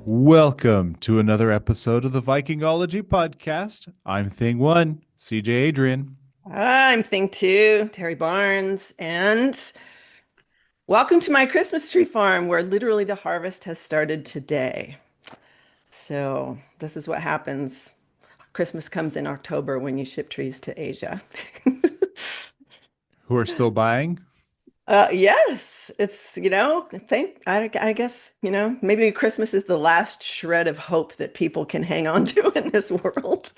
Welcome to another episode of the Vikingology podcast. I'm Thing One, CJ Adrian. I'm Thing Two, Terry Barnes, and welcome to my Christmas tree farm where literally the harvest has started today. So, this is what happens. Christmas comes in October when you ship trees to Asia. Who are still buying? Yes, I guess, maybe Christmas is the last shred of hope that people can hang on to in this world.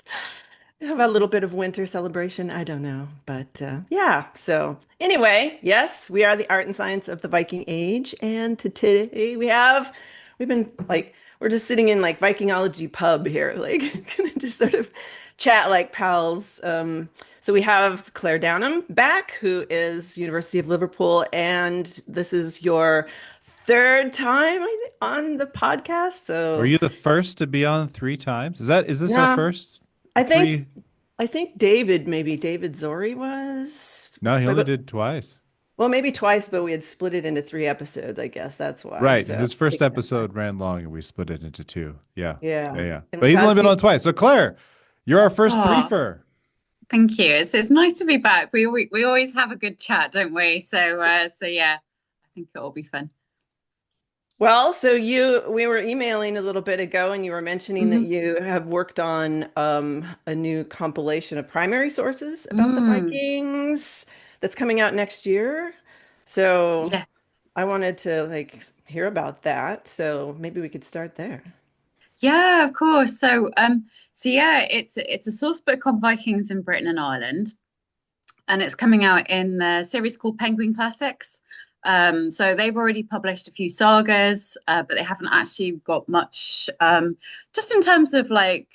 Have a little bit of winter celebration. I don't know. But yeah. So, anyway, yes, we are the art and science of the Viking Age. And today we've been like, we're just sitting in like Vikingology pub here, like, just sort of chat like pals. So we have Claire Downham back, who is University of Liverpool. And this is your third time on the podcast. Were So, you the first to be on three times? Is this our yeah, first I think three? I think David Zori was, No, he only but did twice. well, maybe twice, but we had split it into three episodes. I guess that's why. Right. So His first taking that back. episode ran long and we split it into two. Yeah. Yeah, Yeah, yeah. and But we've he's had only a been few. on twice. So Claire, you're our first Oh, threefer. thank you. It's nice to be back. We always have a good chat, don't we? So yeah, I think it'll be fun. Well, we were emailing a little bit ago, and you were mentioning that Hmm. you have worked on a new compilation of primary sources about the Mm, Vikings that's coming out next year. So yeah. I wanted to like hear about that. So maybe we could start there. Yeah, of course. So yeah, it's a source book on Vikings in Britain and Ireland, and it's coming out in a series called Penguin Classics. So they've already published a few sagas, but they haven't actually got much, just in terms of like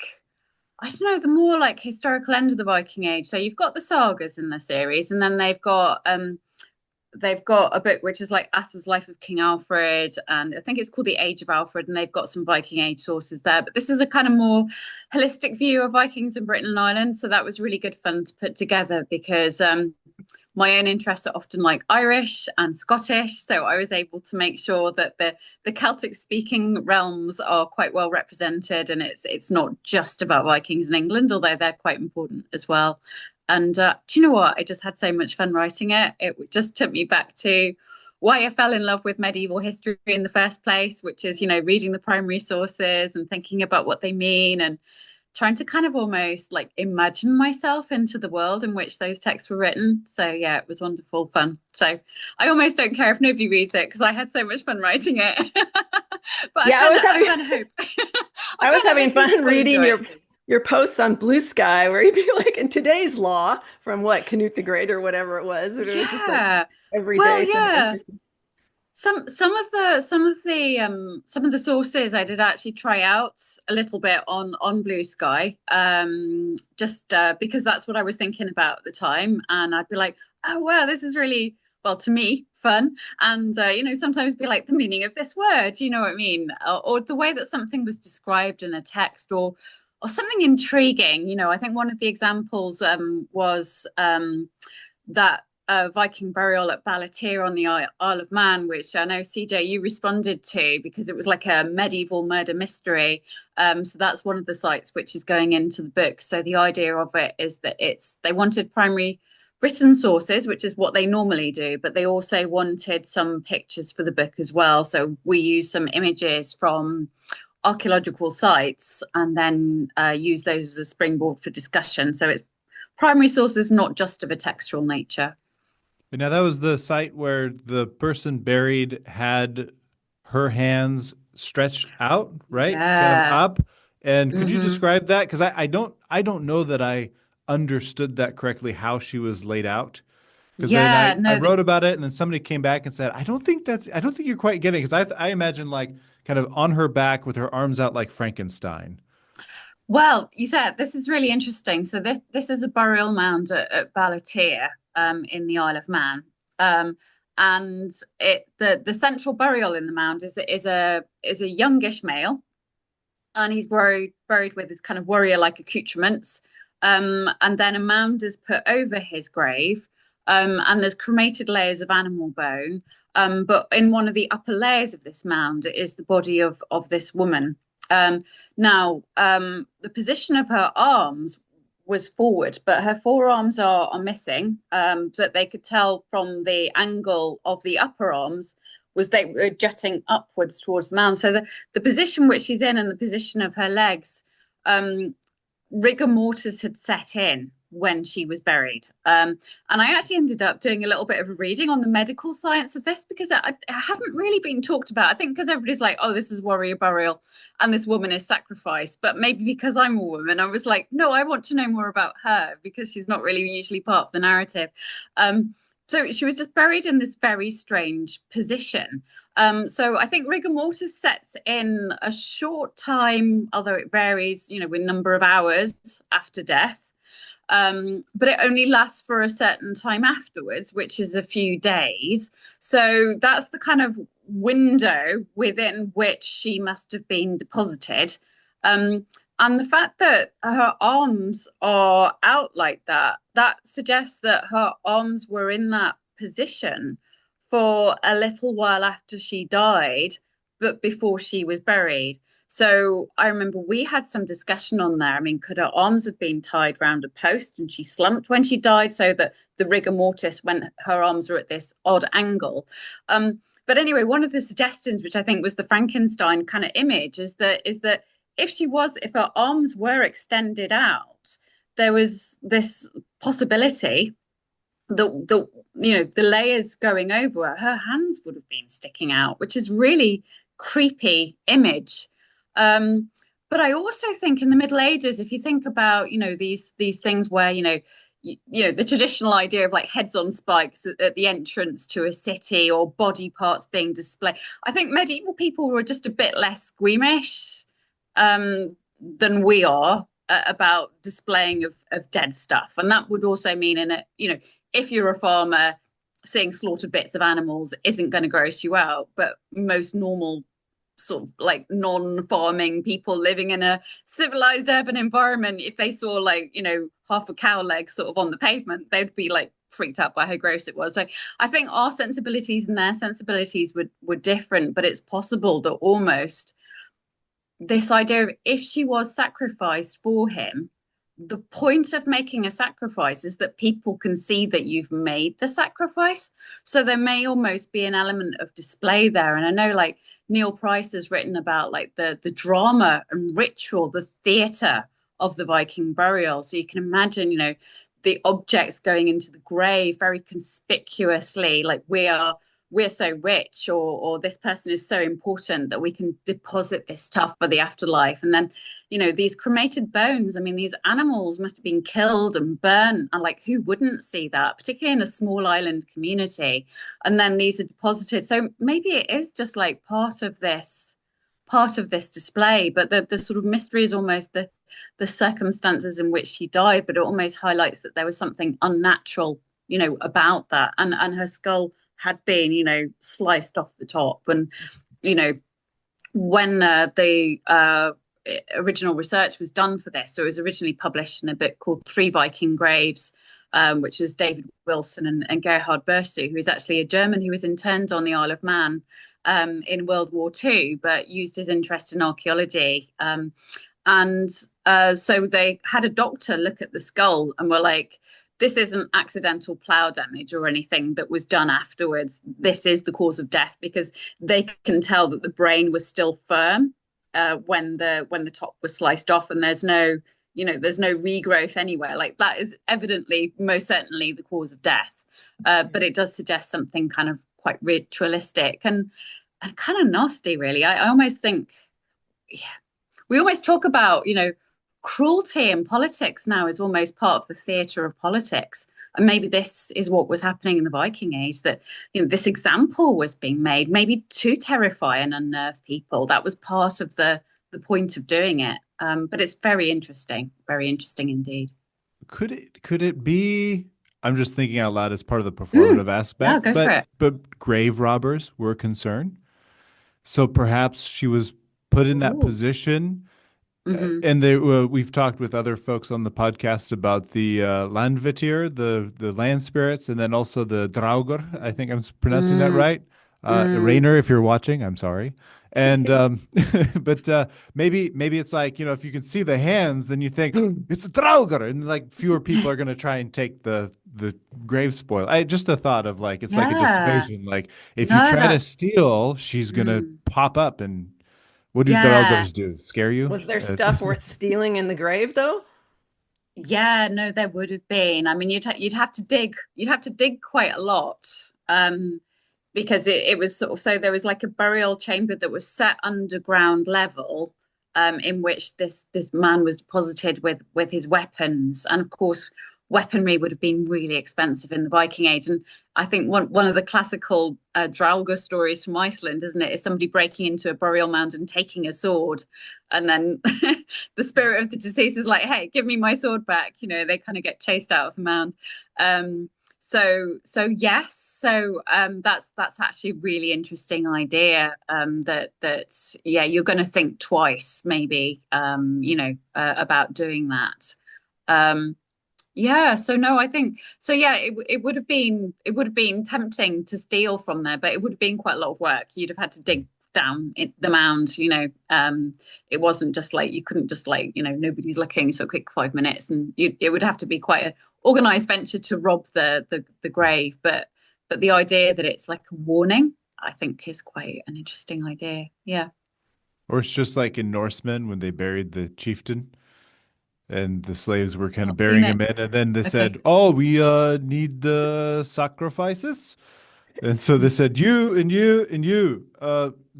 I don't know, the more like historical end of the Viking Age. So you've got the sagas in the series, and then they've got a book which is like Asser's Life of King Alfred, and I think it's called The Age of Alfred, and they've got some Viking Age sources there. But this is a kind of more holistic view of Vikings in Britain and Ireland. So that was really good fun to put together because my own interests are often like Irish and Scottish, so I was able to make sure that the Celtic speaking realms are quite well represented, and it's not just about Vikings in England, although they're quite important as well. And do you know what? I just had so much fun writing it. It just took me back to why I fell in love with medieval history in the first place, which is, reading the primary sources and thinking about what they mean and trying to kind of almost like imagine myself into the world in which those texts were written. So yeah, it was wonderful fun. So I almost don't care if nobody reads it because I had so much fun writing it. But Yeah, I was I having kind of hope I I was kind of having hope people fun will reading enjoy it too. your posts on Blue Sky where you'd be like, in today's law from what, Canute the Great or whatever it was. And it was just like Yeah. every Well, day some yeah. interesting. Some of the sources I did actually try out a little bit on Blue Sky, just because that's what I was thinking about at the time, and I'd be like, oh wow, this is really well to me fun, and sometimes be like the meaning of this word, you know what I mean, or the way that something was described in a text, or something intriguing. I think one of the examples was that Viking burial at Ballatir on the Isle of Man, which I know CJ you responded to because it was like a medieval murder mystery. So that's one of the sites which is going into the book. So the idea of it is that they wanted primary written sources, which is what they normally do, but they also wanted some pictures for the book as well. So we use some images from archaeological sites and then use those as a springboard for discussion. So it's primary sources, not just of a textual nature. And now that was the site where the person buried had her hands stretched out, right? Kind of Yeah. up. And could you Hmm. describe that? Because I don't know that I understood that correctly how she was laid out. Because then I, Yeah. I No, wrote about it and then somebody came back and said, I don't think you're quite getting it. Because I imagine like kind of on her back with her arms out like Frankenstein. well, you said this is really interesting. So this is a burial mound at Ballatir, in the Isle of Man. And the central burial in the mound is a youngish male, and he's buried with his kind of warrior like accoutrements. And then a mound is put over his grave, And there's cremated layers of animal bone. But in one of the upper layers of this mound is the body of this woman. Um, now, the position of her arms was forward, but her forearms are missing. But they could tell from the angle of the upper arms was they were jutting upwards towards the mound. So the position which she's in and the position of her legs, um, rigor mortis had set in when she was buried. And I actually ended up doing a little bit of a reading on the medical science of this because I haven't really been talked about. I think because everybody's like, oh, this is warrior burial and this woman is sacrificed. But maybe because I'm a woman, I was like, no, I want to know more about her because she's not really usually part of the narrative. So she was just buried in this very strange position. So I think rigor mortis sets in a short time, although it varies, with number of hours after death. But it only lasts for a certain time afterwards, which is a few days. So that's the kind of window within which she must have been deposited. And the fact that her arms are out like that, that suggests that her arms were in that position for a little while after she died, but before she was buried. So I remember we had some discussion on there. I mean, could her arms have been tied round a post and she slumped when she died so that the rigor mortis when her arms were at this odd angle? But anyway, one of the suggestions, which I think was the Frankenstein kind of image, is that if her arms were extended out, there was this possibility the layers going over her hands would have been sticking out, which is really creepy image. But I also think in the Middle Ages, if you think about these things where the traditional idea of like heads on spikes at the entrance to a city or body parts being displayed, I think medieval people were just a bit less squeamish than we are about displaying of dead stuff. And that would also mean if you're a farmer, seeing slaughtered bits of animals isn't going to gross you out, but most normal sort of like non-farming people living in a civilized urban environment, if they saw half a cow leg sort of on the pavement, they'd be like freaked out by how gross it was. So I think our sensibilities and their sensibilities were different, but it's possible that almost this idea of if she was sacrificed for him, the point of making a sacrifice is that people can see that you've made the sacrifice. So there may almost be an element of display there. And I know like Neil Price has written about like the drama and ritual, the theatre of the Viking burial. So you can imagine, the objects going into the grave very conspicuously, like we're so rich or this person is so important that we can deposit this stuff for the afterlife. And then these cremated bones, I mean, these animals must have been killed and burnt, and like who wouldn't see that, particularly in a small island community. And then these are deposited, so maybe it is just like part of this display, but the sort of mystery is almost the circumstances in which she died, but it almost highlights that there was something unnatural about that. And her skull had been sliced off the top. And when the original research was done for this, so it was originally published in a book called Three Viking Graves, which was David Wilson and Gerhard Bersu, who is actually a German who was interned on the Isle of Man in World War II, but used his interest in archaeology. So they had a doctor look at the skull and were like, this isn't accidental plow damage or anything that was done afterwards. This is the cause of death, because they can tell that the brain was still firm when the top was sliced off, and there's no regrowth anywhere. Like that is evidently, most certainly, the cause of death. But it does suggest something kind of quite ritualistic and kind of nasty, really. I almost think, yeah, we always talk about, cruelty in politics now is almost part of the theatre of politics. And maybe this is what was happening in the Viking Age, that this example was being made, maybe to terrify and unnerve people. That was part of the point of doing it. But it's very interesting indeed. Could it be? I'm just thinking out loud as part of the performative aspect. Yeah, go for it. But grave robbers were concerned, so perhaps she was put in that position Hmm. And we've talked with other folks on the podcast about the Landvitier, the land spirits, and then also the Draugr. I think I'm pronouncing that Mm, right. mm. Rainer, if you're watching, I'm sorry. And but maybe it's like, if you can see the hands, then you think it's a Draugr, and like fewer people are going to try and take the grave spoil. Just the thought of like it's like a Yeah. dissuasion. Like if you No, try to that. steal, she's gonna Mm. pop up and what do Yeah. Draugrs do? Scare you? Was there stuff worth stealing in the grave, though? Yeah, no, there would have been. I mean, you'd have to dig. You'd have to dig quite a lot, because it was sort of, so there was like a burial chamber that was set underground level, in which this man was deposited with his weapons, and of course, weaponry would have been really expensive in the Viking Age. And I think one of the classical Draugr stories from Iceland, isn't it, is somebody breaking into a burial mound and taking a sword, and then the spirit of the deceased is like, "Hey, give me my sword back." They kind of get chased out of the mound. So yes, that's actually a really interesting idea. That yeah, you're going to think twice, maybe, about doing that. Um, yeah, so no, I think so. Yeah, it would have been tempting to steal from there, but it would have been quite a lot of work. You'd have had to dig down the mound. It wasn't just like you couldn't just like nobody's looking, so quick 5 minutes, and it would have to be quite an organized venture to rob the grave. But the idea that it's like a warning, I think, is quite an interesting idea. Yeah. Or it's just like in Norsemen when they buried the chieftain and the slaves were kind of Not seen burying it. him in, and then they Okay. said, "Oh, we need the sacrifices." And so they said, "You and you and you,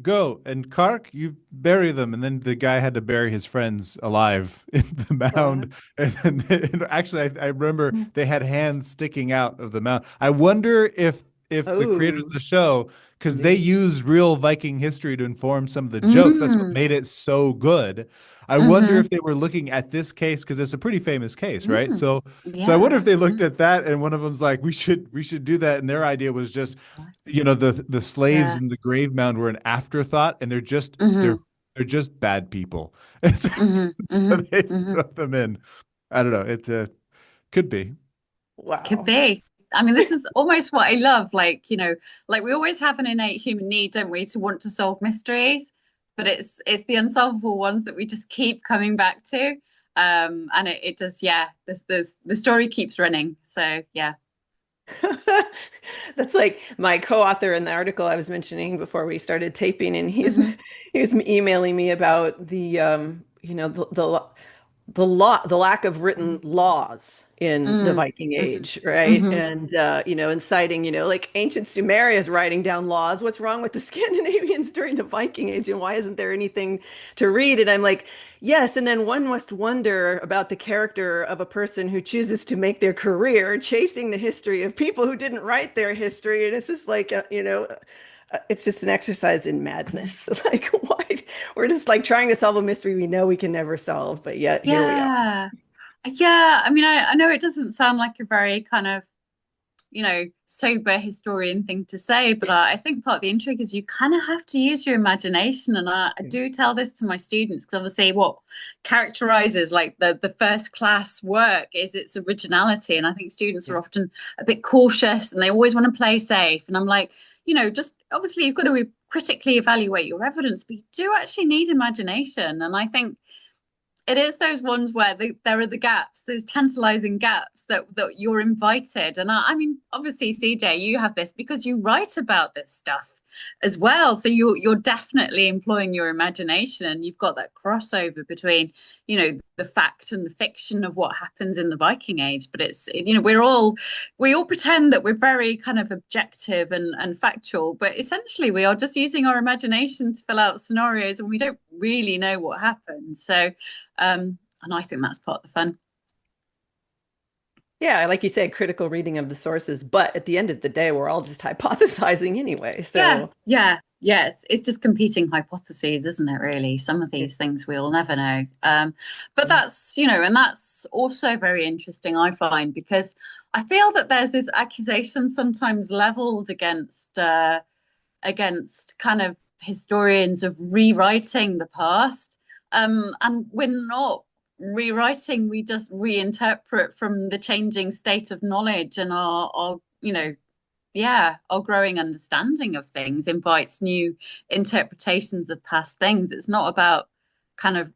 go. And Kark, you bury them." And then the guy had to bury his friends alive in the Uh, mound. And then and actually, I remember they had hands sticking out of the mound. I wonder if the creators of oh, the show, because they knew. use real Viking history to inform some of the jokes, that's what Mm, made it so good. I wonder hmm. if they were looking at this case because it's a pretty famous case, right? Mm, So I wonder if yeah. they looked at that and one of them's like, we should do that, and their idea was just the slaves Yeah. in the grave mound were an afterthought, and they're just they're Hmm. they're just bad people. And so, Hmm. so Hmm. they Hmm. throw them in. I don't know. It could be. Could Wow. be. I mean, this is almost what I love. Like, like we always have an innate human need, don't we, to want to solve mysteries, but it's the unsolvable ones that we just keep coming back to. And it just, yeah, the story keeps running. So yeah. That's like my co-author in the article I was mentioning before we started taping, and he's Hmm. he was emailing me about the lack of written laws in the Mm. Viking Hmm. Age, right? Hmm. And and citing, like ancient Sumerians writing down laws. What's wrong with the Scandinavians during the Viking Age, and why isn't there anything to read? And I'm like, yes. And then one must wonder about the character of a person who chooses to make their career chasing the history of people who didn't write their history. And it's just like, it's just an exercise in madness. Like, why? We're just like trying to solve a mystery we know we can never solve, but yet here we are. Yeah. Yeah. I mean, I know it doesn't sound like a very kind of sober historian thing to say, but I think part of the intrigue is you kind of have to use your imagination. And I do tell this to my students because obviously what characterizes like the first class work is its originality. And I think students are often a bit cautious and they always want to play safe. And I'm like, just obviously you've got to critically evaluate your evidence, but you do actually need imagination. And I think it is those ones where there are the gaps, those tantalizing gaps that you're invited. And I mean, obviously, CJ, you have this because you write about this stuff as well. So you're definitely employing your imagination, and you've got that crossover between, the fact and the fiction of what happens in the Viking Age. But it's, we all pretend that we're very kind of objective and factual, but essentially we are just using our imagination to fill out scenarios, and we don't really know what happens. So and I think that's part of the fun. Yeah, like you said, critical reading of the sources, but at the end of the day, we're all just hypothesizing anyway. Yeah, So, yeah, yes. It's just competing hypotheses, isn't it, really? Some of these things we'll never know. But that's, and that's also very interesting, I find, because I feel that there's this accusation sometimes leveled against kind of historians of rewriting the past. And we're not rewriting, we just reinterpret from the changing state of knowledge, and our yeah, our growing understanding of things invites new interpretations of past things. It's not about kind of,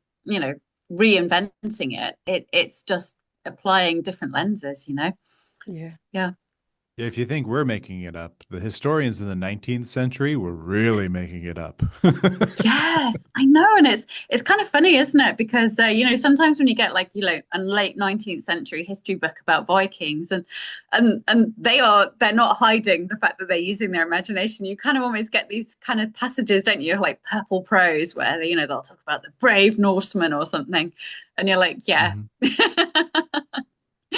reinventing it. It's just applying different lenses. Yeah. Yeah. If you think we're making it up, the historians in the 19th century were really making it up. Yes, I know, and it's kind of funny, isn't it? Because sometimes when you get like a late 19th century history book about Vikings, and they're not hiding the fact that they're using their imagination. You kind of almost get these kind of passages, don't you, like purple prose, where they'll talk about the brave Norseman or something, and you're like, yeah. Mhm.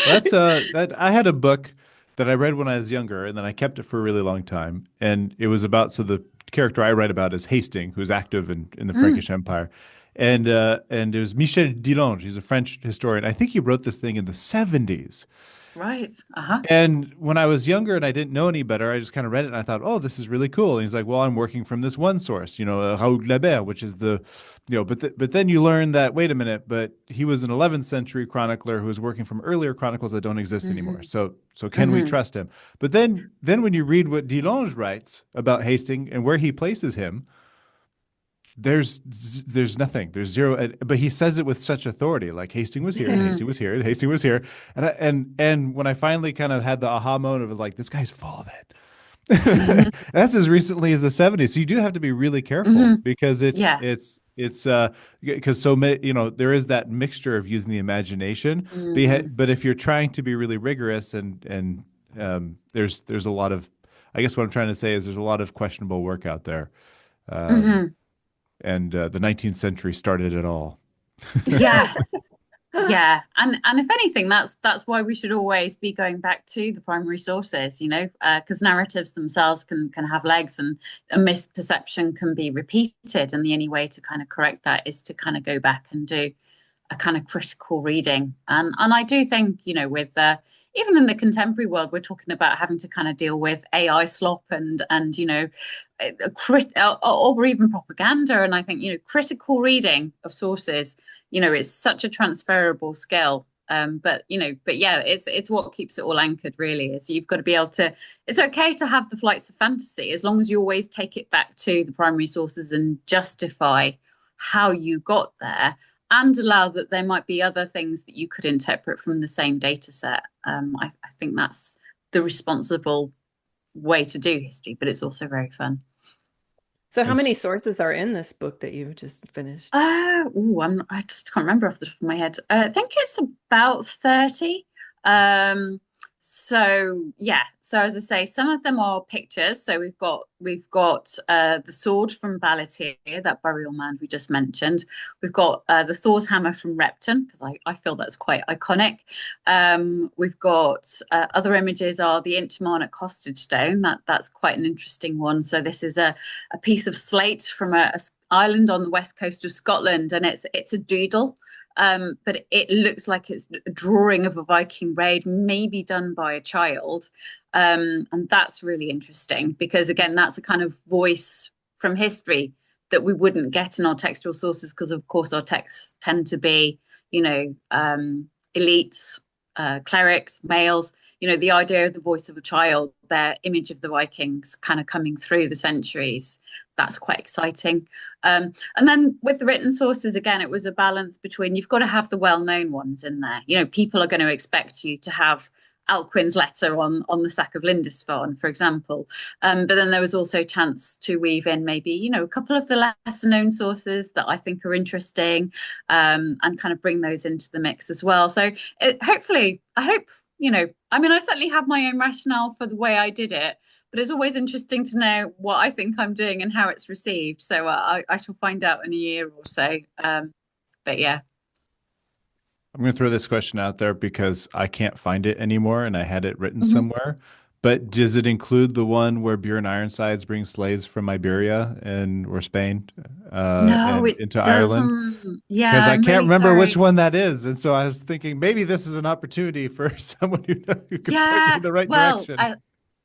Well, that I had a book that I read when I was younger, and then I kept it for a really long time. And it was about so the character I write about is Hastings, who's active in the Mm, Frankish Empire, and it was Michel Delange. He's a French historian. I think he wrote this thing in the 70s. right. Uh-huh. And when I was younger and I didn't know any better, I just kind of read it and I thought, oh, this is really cool. And he's like, well, I'm working from this one source, Raoul Glaber, which is but then you learn that, wait a minute, but he was an 11th century chronicler who was working from earlier chronicles that don't exist anymore. Hmm. So can we Hmm. trust him? But then when you read what Delange writes about Hastings and where he places him, there's nothing. There's zero. But he says it with such authority. Like Hastings was here, and Hmm. Hastings was here, and Hastings was here, and when I finally kind of had the aha moment of like, this guy's full of Hmm. it. That's as recently as the 70s. So you do have to be really careful Hmm. because Yeah. it's because there is that mixture of using the imagination. Hmm. But if you're trying to be really rigorous and there's a lot of, I guess what I'm trying to say is there's a lot of questionable work out there. Um, Hmm. and the 19th century started it all. Yeah. Yeah, and if anything, that's why we should always be going back to the primary sources, because narratives themselves can have legs, and a misperception can be repeated, and the only way to kind of correct that is to kind of go back and do a kind of critical reading. And I do think, with even in the contemporary world, we're talking about having to kind of deal with AI slop and or even propaganda. And I think, critical reading of sources, it's such a transferable skill. But yeah, it's what keeps it all anchored, really, is you've got to be able to, it's okay to have the flights of fantasy as long as you always take it back to the primary sources and justify how you got there, and allow that there might be other things that you could interpret from the same data set. I think that's the responsible way to do history, but it's also very fun. So how As many sources are in this book that you just finished? I just can't remember off the top of my head. I think it's about 30. Um, so yeah, so as I say, some of them are pictures. So we've got the sword from Balatir, that burial mound we just mentioned. We've got the Thor's hammer from Repton, because I feel that's quite iconic. We've got other images are the Inchmarnock hostage stone. That's quite an interesting one. So this is a piece of slate from a island on the west coast of Scotland, and it's a doodle. But it looks like it's a drawing of a Viking raid, maybe done by a child. And that's really interesting because, again, that's a kind of voice from history that we wouldn't get in our textual sources because, of course, our texts tend to be, elites, clerics, males. The idea of the voice of a child, their image of the Vikings kind of coming through the centuries. That's quite exciting. And then with the written sources, again, it was a balance between you've got to have the well-known ones in there. People are going to expect you to have Alcuin's letter on the sack of Lindisfarne, for example. But then there was also a chance to weave in maybe, a couple of the lesser known sources that I think are interesting, and kind of bring those into the mix as well. So hopefully, I hope, I mean, I certainly have my own rationale for the way I did it, but it's always interesting to know what I think I'm doing and how it's received. So I shall find out in a year or so. But yeah. I'm going to throw this question out there because I can't find it anymore and I had it written Mhm. somewhere. But does it include the one where Bjorn Ironsides brings slaves from Iberia and or Spain No, and it into Ireland? doesn't. Yeah, Because I I'm can't really remember which sorry. one that is. And so I was thinking maybe this is an opportunity for someone who could point me Yeah, in the right well, direction.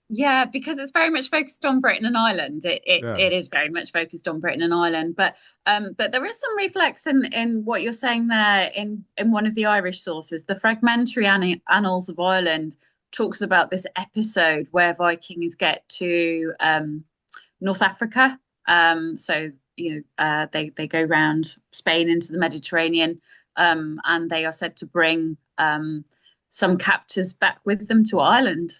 Yeah, because it's very much focused on Britain and Ireland. Yeah. It is very much focused on Britain and Ireland, but there is some reflex in what you're saying there in one of the Irish sources. The fragmentary Annals of Ireland talks about this episode where Vikings get to North Africa. So they go round Spain into the Mediterranean, and they are said to bring some captors back with them to Ireland.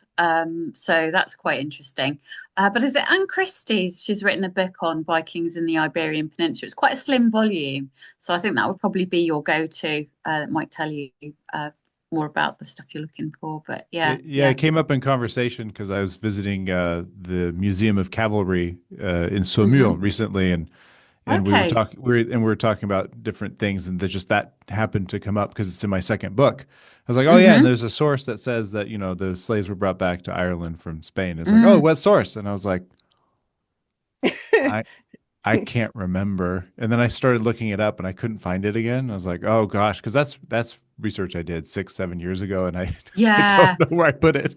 So that's quite interesting. But is it Anne Christie's? She's written a book on Vikings in the Iberian Peninsula. It's quite a slim volume, so I think that would probably be your go-to. That might tell you more about the stuff you're looking for. But yeah, Yeah, yeah. it came up in conversation because I was visiting the Museum of Cavalry in Saumur Hmm. recently, and Okay. we were talking about different things, and just that happened to come up because it's in my second book. I was like, oh yeah, and Hmm. there's a source that says that the slaves were brought back to Ireland from Spain. It's like, oh, Mm. what source? And I was like, I I can't remember. And then I started looking it up, and I couldn't find it again. I was like, oh gosh, because that's research I did 6, 7 years ago, and I I don't Yeah. know where I put it.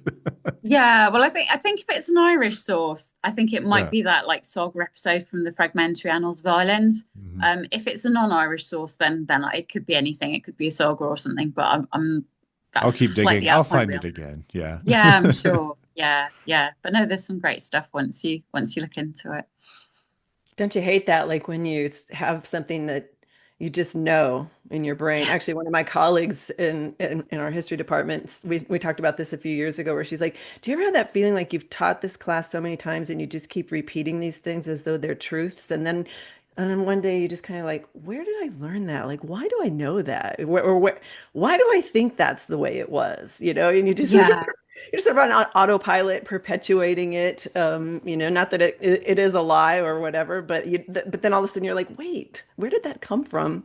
Yeah, well, I think if it's an Irish source, I think it might Yeah. be that like saga episode from the Fragmentary Annals of Ireland. Mhm. If it's a non-Irish source, then it could be anything. It could be a saga or something. But I'm I'll that's keep digging. slightly I'll out of my find it wheelhouse. again. Yeah. Yeah, I'm sure. Yeah, yeah. But no, there's some great stuff once you look into it. Don't you hate that? Like when you have something that you just know in your brain. Yeah. Actually, one of my colleagues in our history department, we talked about this a few years ago, where she's like, "Do you ever have that feeling like you've taught this class so many times and you just keep repeating these things as though they're truths, and then one day you just kind of like, where did I learn that? Like, why do I know that? Why do I think that's the way it was? And you just Yeah. you're sort of on autopilot, perpetuating it. Not that it is a lie or whatever, but then all of a sudden you're like, wait, where did that come from?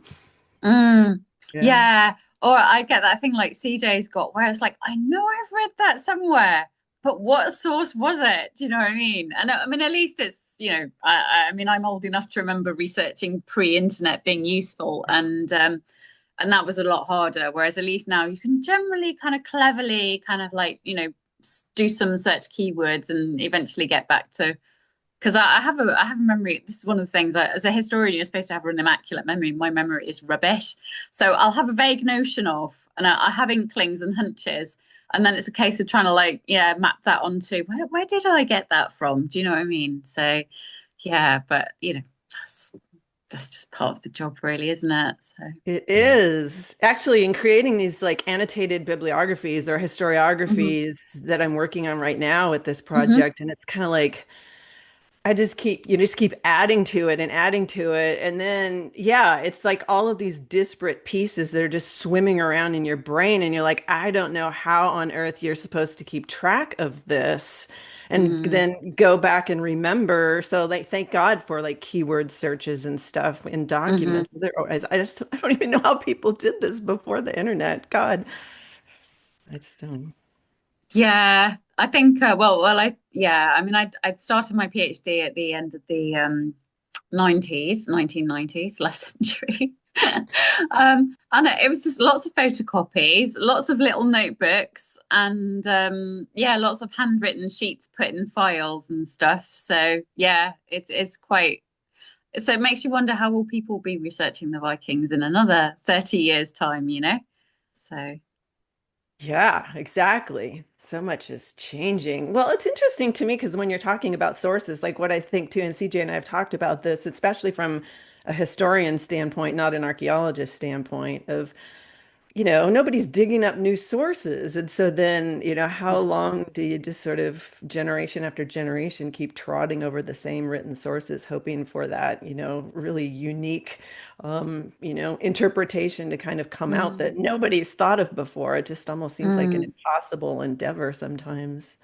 Mm, Yeah. yeah. Or I get that thing like CJ's got where it's like, I know I've read that somewhere, but what source was it? Do you know what I mean? And I mean, at least it's, I mean, I'm old enough to remember researching pre-internet being useful, and that was a lot harder. Whereas at least now you can generally kind of cleverly kind of like, do some search keywords and eventually get back to because I have a memory. This is one of the things as a historian, you're supposed to have an immaculate memory. My memory is rubbish, so I'll have a vague notion of, and I have inklings and hunches, and then it's a case of trying to like, yeah, map that onto where did I get that from? Do you know what I mean? So, yeah, but that's just part of the job, really, isn't it? So, It Yeah. is actually in creating these like annotated bibliographies or hmm historiographies that I'm working on right now with this hmm project. And it's kind of like, you just keep adding to it and adding to it. And then, yeah, it's like all of these disparate pieces that are just swimming around in your brain. And you're like, I don't know how on earth you're supposed to keep track of this and mm then go back and remember. So, like, thank God for like keyword searches and stuff in hmm documents. I don't even know how people did this before the internet. God, I just don't. Yeah, I think. I mean, I'd started my PhD at the end of the 90s, 1990s, last century. And it was just lots of photocopies, lots of little notebooks, and yeah, lots of handwritten sheets put in files and stuff. So yeah, it's quite. So it makes you wonder how will people be researching the Vikings in another 30 years' time, you know? So. Yeah, exactly. So much is changing. Well, it's interesting to me because when you're talking about sources, like what I think too, and CJ and I have talked about this, especially from a historian standpoint, not an archaeologist standpoint, of nobody's digging up new sources. And so then, how long do you just sort of generation after generation keep trotting over the same written sources, hoping for that, really unique, interpretation to kind of come out Mm. that nobody's thought of before? It just almost seems like an Mm. impossible endeavor sometimes.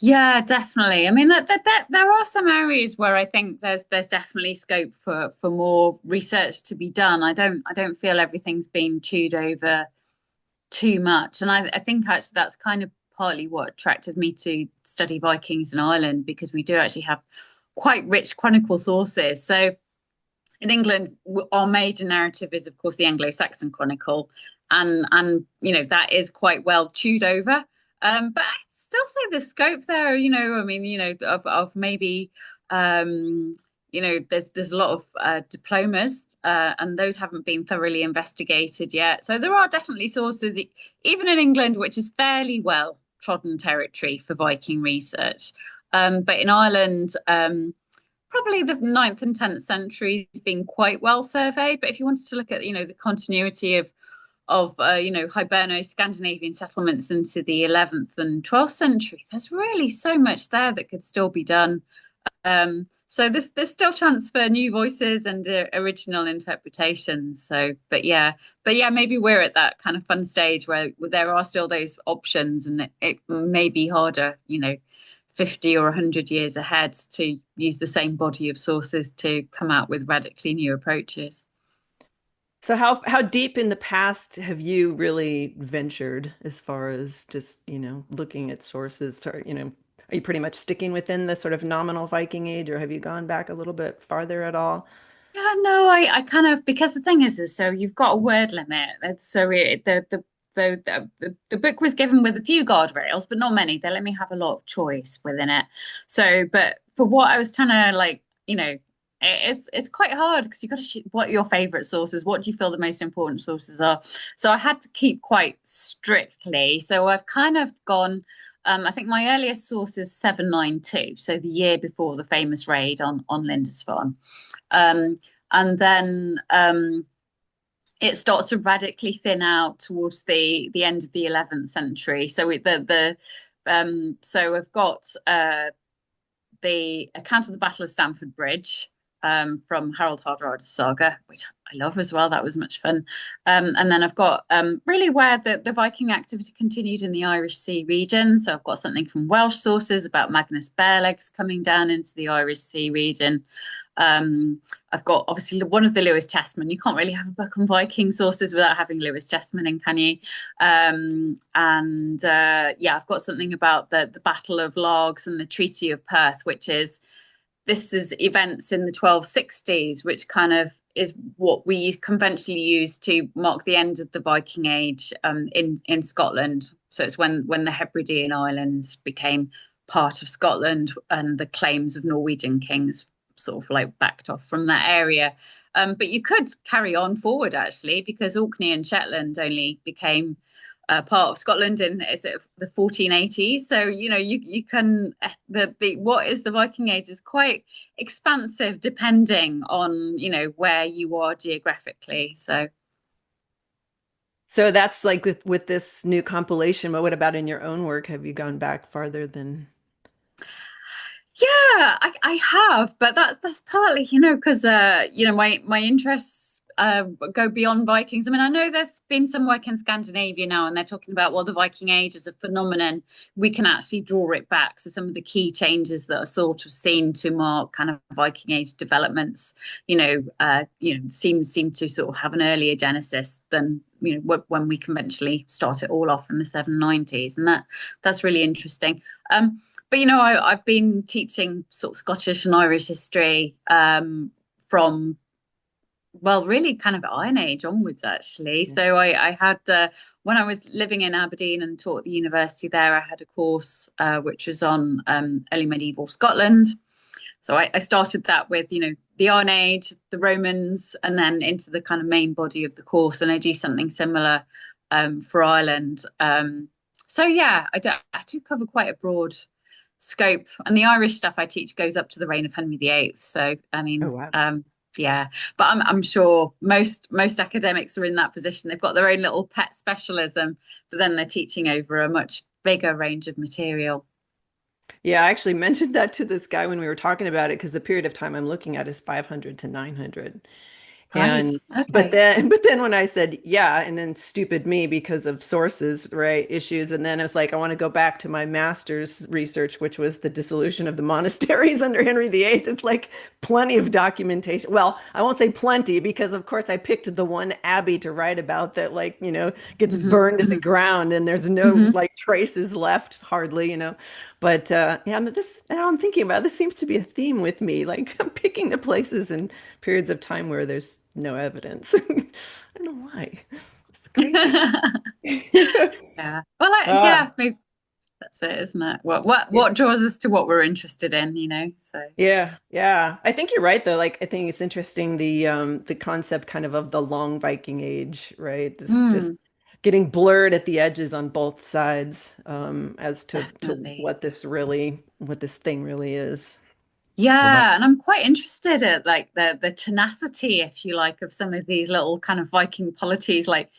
Yeah, definitely. I mean, that there are some areas where I think there's definitely scope for more research to be done. I don't feel everything's been chewed over too much, and I think actually that's kind of partly what attracted me to study Vikings in Ireland because we do actually have quite rich chronicle sources. So in England, our major narrative is, of course, the Anglo-Saxon Chronicle, and that is quite well chewed over. But still say the scope there, I mean, of maybe, um, there's a lot of diplomas, and those haven't been thoroughly investigated yet. So there are definitely sources, even in England, which is fairly well trodden territory for Viking research. But in Ireland, probably the ninth and 10th centuries been quite well surveyed. But if you wanted to look at, the continuity of Hiberno-Scandinavian settlements into the 11th and 12th century, there's really so much there that could still be done. So there's still chance for new voices and original interpretations. So, but yeah, maybe we're at that kind of fun stage where there are still those options, and it may be harder, 50 or 100 years ahead to use the same body of sources to come out with radically new approaches. So how deep in the past have you really ventured as far as just, looking at sources to, are you pretty much sticking within the sort of nominal Viking age, or have you gone back a little bit farther at all? Yeah, no, I kind of, because the thing is so you've got a word limit. The book was given with a few guardrails, but not many. They let me have a lot of choice within it. So, but for what I was trying to it's quite hard because you've got to shoot what your favorite sources, what do you feel the most important sources are. So I had to keep quite strictly. So I've kind of gone. I think my earliest source is 792, so the year before the famous raid on Lindisfarne. And then it starts to radically thin out towards the end of the 11th century. So so we've got the account of the Battle of Stamford Bridge, from Harold Hardrada's saga, which I love as well. That was much fun. And then I've got really where the Viking activity continued in the Irish Sea region. So I've got something from Welsh sources about Magnus Bearlegs coming down into the Irish Sea region. I've got obviously one of the Lewis Chessmen. You can't really have a book on Viking sources without having Lewis Chessmen in, can you? Yeah, I've got something about the Battle of Largs and the Treaty of Perth, this is events in the 1260s, which kind of is what we conventionally use to mark the end of the Viking Age, in Scotland. So it's when the Hebridean Islands became part of Scotland, and the claims of Norwegian kings sort of like backed off from that area. But you could carry on forward actually, because Orkney and Shetland only became part of Scotland in the 1480s. So you can the what is the Viking Age is quite expansive depending on where you are geographically. So that's like with this new compilation, but what about in your own work? Have you gone back farther than? Yeah, I have, but that's partly, because my interests go beyond Vikings. I mean, I know there's been some work in Scandinavia now, and they're talking about, well, the Viking Age as a phenomenon, we can actually draw it back. So some of the key changes that are sort of seen to mark kind of Viking Age developments, seem to sort of have an earlier genesis than when we conventionally start it all off in the 790s, and that's really interesting. But I've been teaching sort of Scottish and Irish history from, well, really kind of Iron Age onwards, actually. Yeah. So I had, when I was living in Aberdeen and taught at the university there, I had a course which was on early medieval Scotland. So I started that with, the Iron Age, the Romans, and then into the kind of main body of the course. And I do something similar for Ireland. So yeah, I do cover quite a broad scope, and the Irish stuff I teach goes up to the reign of Henry VIII. So I Oh, mean, wow. yeah, but I'm sure most academics are in that position. They've got their own little pet specialism, but then they're teaching over a much bigger range of material. Yeah, I actually mentioned that to this guy when we were talking about it, because the period of time I'm looking at is 500 to 900. Right. And but Okay. then but then when I said yeah, and then stupid me because of sources, right, issues, and then it's like I want to go back to my master's research, which was the dissolution of the monasteries under Henry VIII. It's like plenty of documentation. Well, I won't say plenty because of course I picked the one abbey to write about that gets Hmm. burned to the Hmm. ground and there's no Hmm. like traces left hardly. But yeah, this now I'm thinking about it, this seems to be a theme with me. Like I'm picking the places and periods of time where there's no evidence. I don't know why. It's crazy. Yeah. Well, Ah, yeah, maybe. That's it, isn't it? What draws us to what we're interested in, So Yeah, yeah. I think you're right though. Like I think it's interesting the concept kind of the long Viking Age, right? This just mm, getting blurred at the edges on both sides as to definitely. what what this thing really is. Well, my Yeah, and I'm quite interested at like the tenacity, if you like, of some of these little kind of Viking polities, like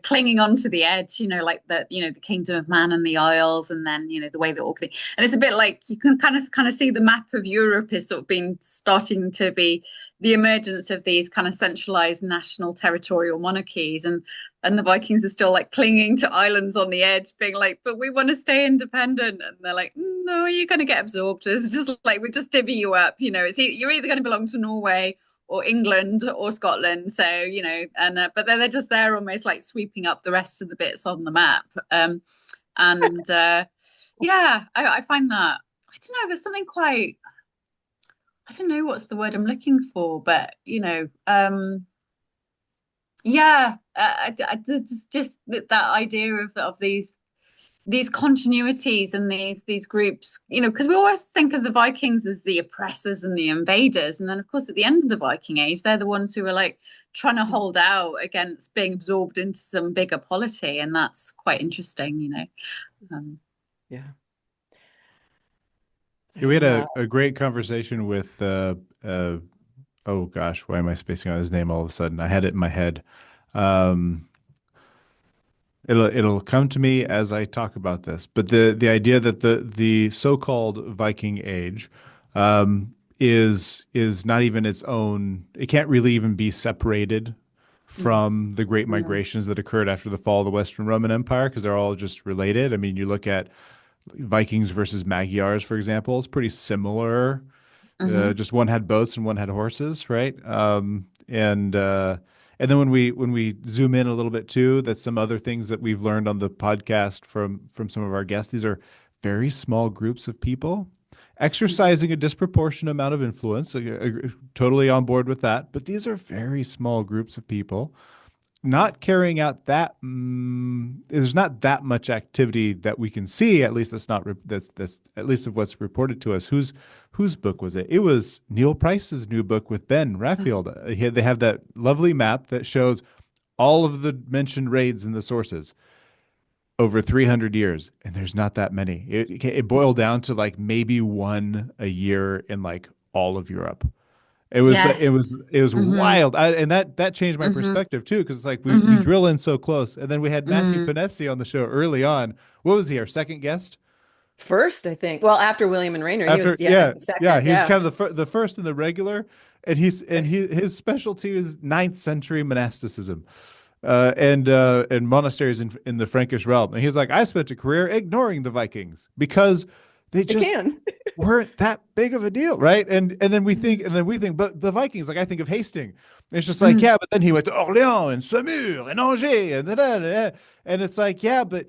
clinging on to the edge, like the Kingdom of Man and the Isles, and then the way that Orkney, and it's a bit like you can kind of see the map of Europe is sort of being starting to be the emergence of these kind of centralized national territorial monarchies, and the Vikings are still like clinging to islands on the edge, being like, but we want to stay independent. And they're like, no, you're going to get absorbed. It's just like, we just divvy you up. You're either going to belong to Norway or England or Scotland. So, and but they're just there almost like sweeping up the rest of the bits on the map. And yeah, I find that, I don't know, there's something quite, I don't know what's the word I'm looking for, but, yeah, just that idea of these continuities and these groups, because we always think of the Vikings as the oppressors and the invaders, and then of course at the end of the Viking Age, they're the ones who are like trying to hold out against being absorbed into some bigger polity, and that's quite interesting. Um, Yeah. Yeah, we had And a great conversation with oh gosh, why am I spacing on his name all of a sudden? I had it in my head. Um, it'll come to me as I talk about this, but the idea that the so-called Viking Age is not even its own. It can't really even be separated from the great mm, migrations that occurred after the fall of the Western Roman Empire because they're all just related. I mean, you look at Vikings versus Magyars, for example, it's pretty similar. mhm, Just one had boats and one had horses, right? And then when we zoom in a little bit too, that's some other things that we've learned on the podcast from some of our guests. These are very small groups of people mhm. exercising a disproportionate amount of influence. Totally on board with that, but these are very small groups of people not carrying out that there's not that much activity that we can see. At least that's not that's at least of what's reported to us. Whose book was it? It was Neil Price's new book with Ben Raffield. They have that lovely map that shows all of the mentioned raids in the sources over 300 years, and there's not that many. It boiled down to like maybe one a year in like all of Europe. It Yes. was Hmm. wild. And that changed my Hmm. perspective too, because it's like we Hmm. drill in so close. And then we had Matthew Hmm. Panesi on the show early on. What was he, our second guest? first, I think. Well, after William and Rayner, he After was, yeah, yeah, yeah, second. he was Yeah. kind of the first and the regular, and his specialty is ninth century monasticism. And monasteries in the Frankish realm. And he's like, I spent a career ignoring the Vikings because they It just can. weren't that big of a deal, right? And then we think, but the Vikings, like I think of Hastings. It's just like, Hmm. yeah, but then he went to Orléans and Saumur and Angers and it's like, yeah, but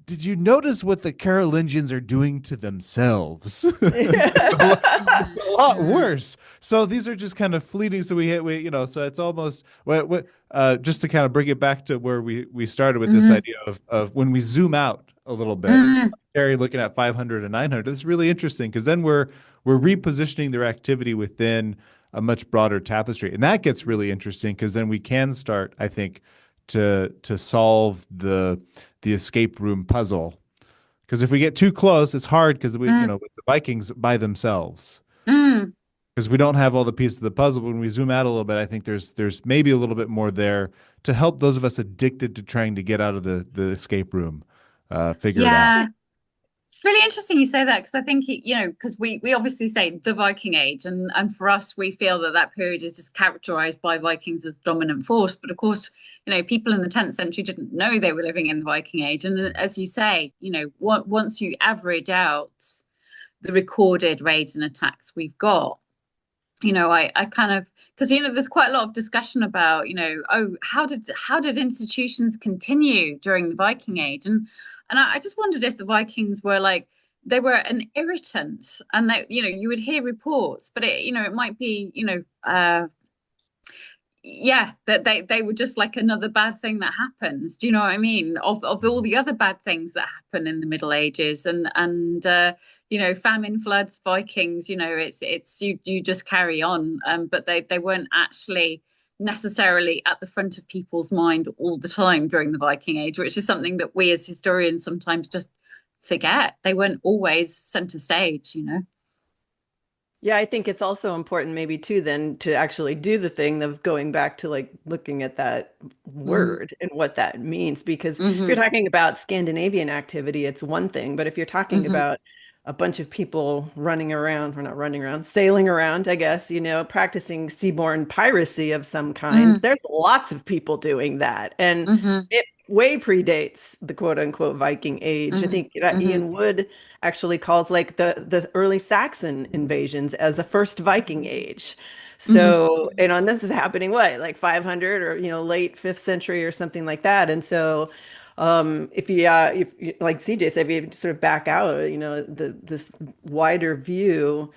did you notice what the Carolingians are doing to themselves? A lot Hmm. worse. So these are just kind of fleeting. So so it's almost just to kind of bring it back to where we started with this Hmm. idea of when we zoom out a little bit. Hmm. Terry looking at 500 and 900. It's really interesting because then we're repositioning their activity within a much broader tapestry, and that gets really interesting because then we can start, I think, to solve the escape room puzzle. Because if we get too close, it's hard because Hmm. with the Vikings by themselves, Hmm. because we don't have all the pieces of the puzzle. When we zoom out a little bit, I think there's maybe a little bit more there to help those of us addicted to trying to get out of the escape room, figure it out. Yeah. It's really interesting you say that because I think because we obviously say the Viking Age, and for us we feel that that period is just characterized by Vikings as dominant force. But of course, people in the 10th century didn't know they were living in the Viking Age, and as you say, once you average out the recorded raids and attacks we've got, I kind of, because there's quite a lot of discussion about oh, how did institutions continue during the Viking Age, and I just wondered if the Vikings were like they were an irritant, and that you would hear reports, but it might be yeah, that they were just like another bad thing that happens. Do you know what I mean? Of all the other bad things that happen in the Middle Ages, and you know, famine, floods, Vikings. You know, it's you just carry on. But they weren't actually necessarily at the front of people's mind all the time during the Viking Age, which is something that we as historians sometimes just forget. They weren't always center stage. You know. Yeah, I think it's also important maybe too then to actually do the thing of going back to like looking at that Mm, word and what that means. Because if you're hmm talking about Scandinavian activity, it's one thing. But if you're talking hmm about a bunch of people running around, or not running around, sailing around, I guess, practicing seaborne piracy of some kind, hmm there's lots of people doing that. And hmm it way predates the quote unquote Viking Age. I hmm think hmm Ian Wood actually calls like the early Saxon invasions as a first Viking age. hmm So, and this is happening what, like 500 or late 5th century or something like that. And so, if like CJ said, if you sort of back out, this wider view,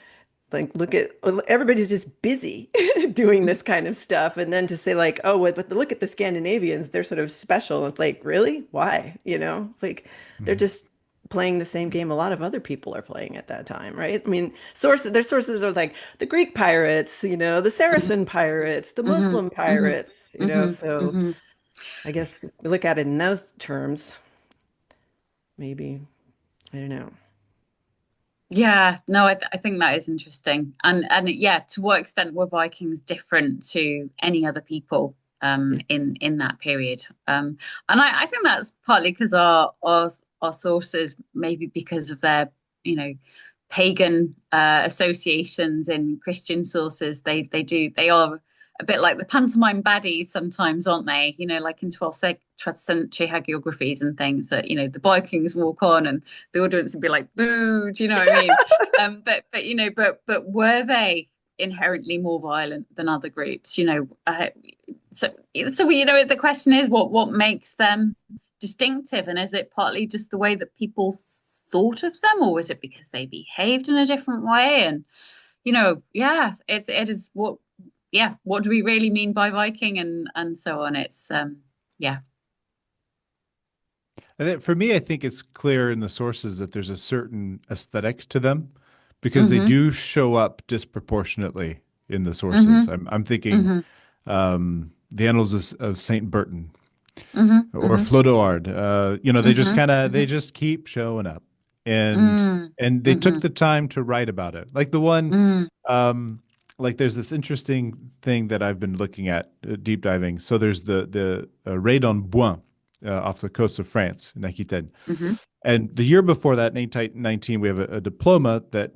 like look at everybody's just busy doing this kind of stuff, and then to say like, oh, but look at the Scandinavians, they're sort of special. It's like, really? Why? It's like they're Mhm. just playing the same game a lot of other people are playing at that time, right? I mean, their sources are like the Greek pirates, the Saracen pirates, the hmm Muslim hmm pirates, hmm so hmm I guess we look at it in those terms, maybe. I don't know. Yeah, no, I think that is interesting. And yeah, to what extent were Vikings different to any other people Yeah. in that period? And I think that's partly because our sources, maybe because of their, you know, pagan associations in Christian sources, they are a bit like the pantomime baddies sometimes, aren't they? You know, like in 12th century hagiographies and things that, you know, the Vikings walk on and the audience would be like, boo, do you know what I mean? But you know, but were they inherently more violent than other groups? You know, so you know, the question is, what makes them distinctive, and is it partly just the way that people thought of them, or was it because they behaved in a different way? And you know, yeah, it is what, yeah, what do we really mean by Viking, and so on. It's yeah. And for me, I think it's clear in the sources that there's a certain aesthetic to them because they Mm-hmm. do show up disproportionately in the sources. Mm-hmm. I'm thinking Mm-hmm. the Annals of Saint Bertin Mm-hmm. or Mm-hmm. Flodoard. They just Mm-hmm. kind of they Mm-hmm. just keep showing up, and Mm-hmm. and they took Mm-hmm. the time to write about it. Like the one, Mm-hmm. um, like there's this interesting thing that I've been looking at, deep diving. So there's the raid on Boin off the coast of France in Aquitaine. Mm-hmm. And the year before that, in 1819, we have a diploma that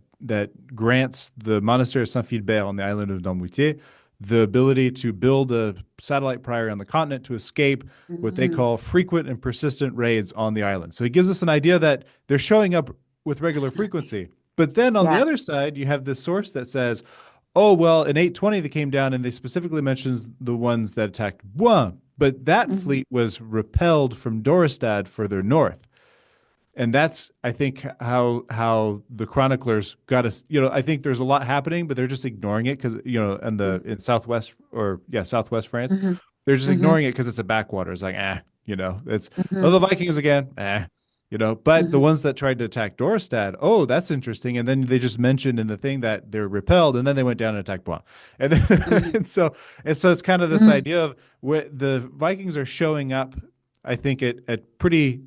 grants the monastery of Saint Philbert on the island of Dammoutier the ability to build a satellite priory on the continent to escape what they Mm-hmm. call frequent and persistent raids on the island. So it gives us an idea that they're showing up with regular frequency. But then on the Yeah. other side, you have this source that says, oh, well, in 820 they came down and they specifically mentions the ones that attacked Bois. But that Mm-hmm. fleet was repelled from Dorestad further north. And that's, I think, how the chroniclers got us. I think there's a lot happening, but they're just ignoring it because in southwest, or yeah, southwest France, Mm-hmm. they're just Mm-hmm. ignoring it because it's a backwater. It's like, it's Mm-hmm. oh, the Vikings again, But the Mm-hmm. ones that tried to attack Dorestad, oh, that's interesting. And then they just mentioned in the thing that they're repelled, and then they went down and attacked Blois. And then, Mm-hmm. and so it's kind of this Mm-hmm. idea of where the Vikings are showing up, I think, at pretty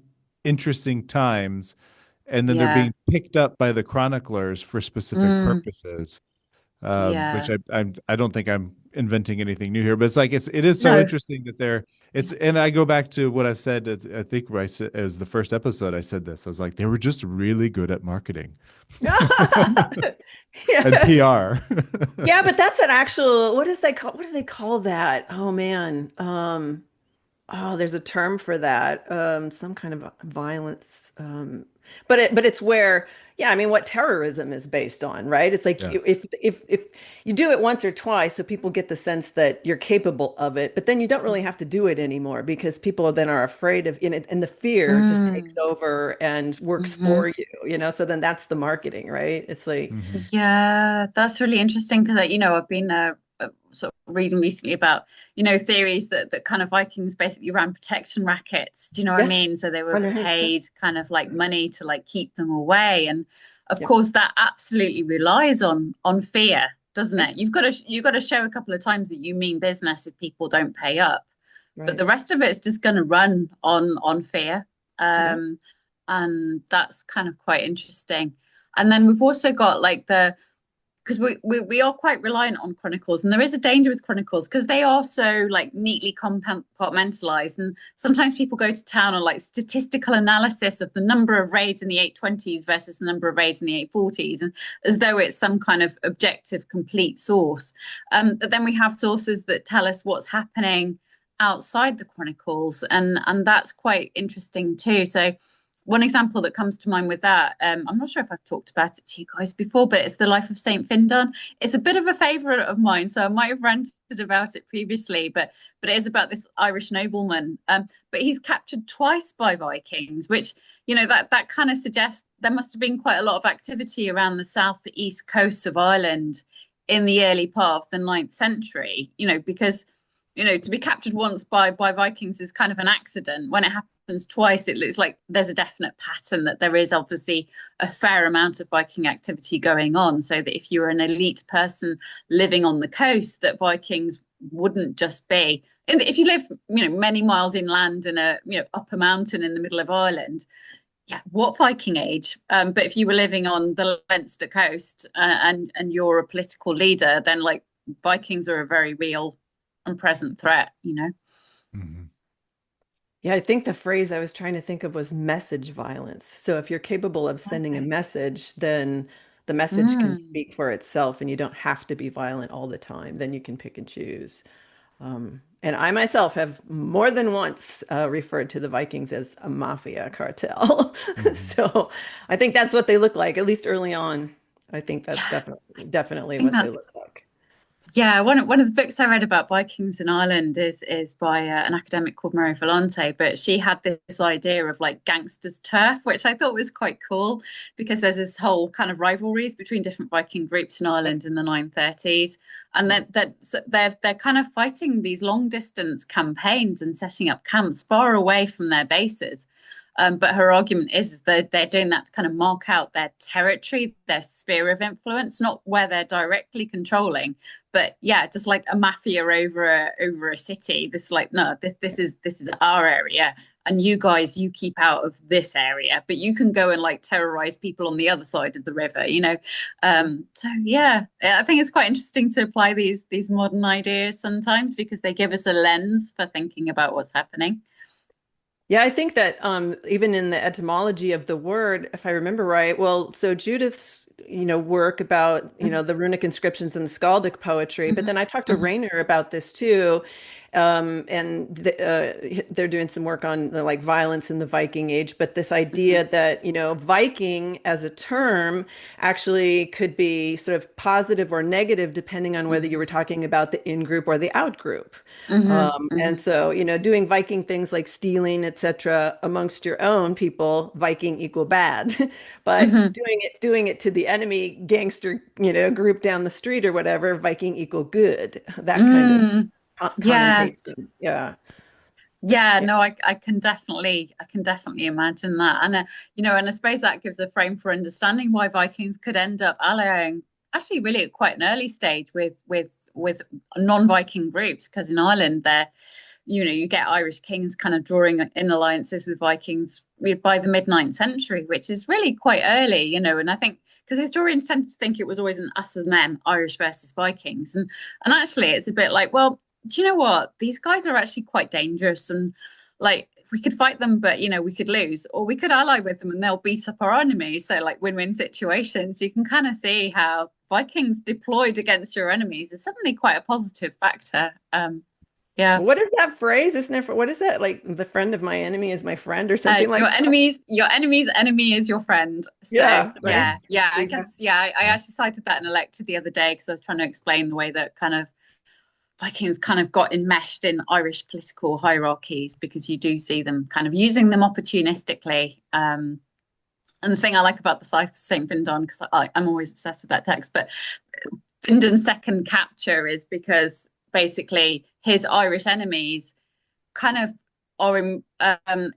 interesting times, and then they're Yeah. being picked up by the chroniclers for specific Mm. purposes. Which Yeah. I don't think I'm inventing anything new here, but it is so No. interesting that and I go back to what I've said. I think I said, as the first episode I said this. I was like, they were just really good at marketing and Yeah. PR. Yeah, but that's an actual, what do they call that? Oh man. Oh, there's a term for that. Some kind of violence. But it's where, yeah, I mean, what terrorism is based on, right? It's like Yeah. if you do it once or twice, so people get the sense that you're capable of it, but then you don't really have to do it anymore because people then are afraid of it, and the fear just takes Mm. over and works Mm-hmm. for you. So then that's the marketing, right? It's like, Hmm. Yeah, that's really interesting because you know I've been sort of reading recently about, you know, theories that kind of Vikings basically ran protection rackets. Do you know what I Yes, mean? So they were 100%. paid kind of like money to like keep them away. And of Yep. course that absolutely relies on fear, doesn't Yep. it? You've got to show a couple of times that you mean business if people don't pay up. But Right. the rest of it's just going to run on fear. Yep. Um, and that's kind of quite interesting. And then we've also got like the because we are quite reliant on chronicles, and there is a danger with chronicles because they are so like neatly compartmentalized, and sometimes people go to town on like statistical analysis of the number of raids in the 820s versus the number of raids in the 840s, and as though it's some kind of objective complete source. But then we have sources that tell us what's happening outside the chronicles, and that's quite interesting too. So one example that comes to mind with that, I'm not sure if I've talked about it to you guys before, but it's the life of Saint Findan. It's a bit of a favourite of mine, so I might have ranted about it previously, but it is about this Irish nobleman. But he's captured twice by Vikings, which that kind of suggests there must have been quite a lot of activity around the south to east coast of Ireland in the early part of the ninth century. Because to be captured once by Vikings is kind of an accident. When it happens twice, it looks like there's a definite pattern that there is obviously a fair amount of Viking activity going on. So that if you were an elite person living on the coast, that Vikings wouldn't just be. If you live, many miles inland in a upper mountain in the middle of Ireland, yeah, what Viking age? But if you were living on the Leinster coast and you're a political leader, then like Vikings are a very real and present threat. Mhm. Yeah, I think the phrase I was trying to think of was message violence. So if you're capable of sending a Okay. message, then the message can Mm. speak for itself and you don't have to be violent all the time. Then you can pick and choose. And I myself have more than once referred to the Vikings as a mafia cartel. Mhm. So I think that's what they look like, at least early on. I think that's Yeah, I definitely think what they that's look like. yeah. One of the books I read about Vikings in Ireland is by an academic called Mary Vellante, but she had this idea of like gangsters' turf, which I thought was quite cool because there's this whole kind of rivalries between different Viking groups in Yep. Ireland in the 930s, and Yep. they're kind of fighting these long distance campaigns and setting up camps far away from their bases. But her argument is that they're doing that to kind of mark out their territory, their sphere of influence, not where they're directly controlling, but yeah, just like a mafia over a city. This like no, this is our area, and you guys you keep out of this area, but you can go and like terrorize people on the other side of the river. So yeah, I think it's quite interesting to apply these modern ideas sometimes because they give us a lens for thinking about what's happening. Yeah, I think that even in the etymology of the word, if I remember right, well, so Judith's, work about, Mhm, the runic inscriptions and skaldic poetry, but mhm, then I talked to mhm, Rainer about this too, and they're doing some work on like violence in the Viking Age, but this idea mhm, that, Viking as a term actually could be sort of positive or negative depending on whether you were mhm, talking about the in-group or the out-group. mhm, And mhm, so, doing Viking things like stealing, etc., amongst your own people, Viking equal bad. But mhm. doing it to the enemy gangster, group down the street or whatever, Viking equal good. That kind of Mm, yeah. connotation. Yeah. Yeah, Yeah. no, I can definitely imagine that. And I suppose that gives a frame for understanding why Vikings could end up allying actually really at quite an early stage with non-Viking groups, because in Ireland you get Irish kings kind of drawing in alliances with Vikings by the mid ninth century, which is really quite early. And I think because historians tend to think it was always an us and them, Irish versus Vikings. And actually it's a bit like, well, do you know what? These guys are actually quite dangerous, and like we could fight them, but we could lose, or we could ally with them and they'll beat up our enemies. So like win-win situations. You can kind of see how Vikings deployed against your enemies is suddenly quite a positive factor. Yeah. What is that phrase? Isn't there, what is that? Like the friend of my enemy is my friend or something like that? Your enemy's enemy is your friend. So Yeah, right. yeah, yeah. I Exactly. guess yeah. I Yeah. actually cited that in a lecture the other day because I was trying to explain the way that kind of Vikings kind of got enmeshed in Irish political hierarchies because you do see them kind of using them opportunistically. And the thing I like about the St. Findan, because I'm always obsessed with that text, but Findan's second capture is because basically his Irish enemies kind of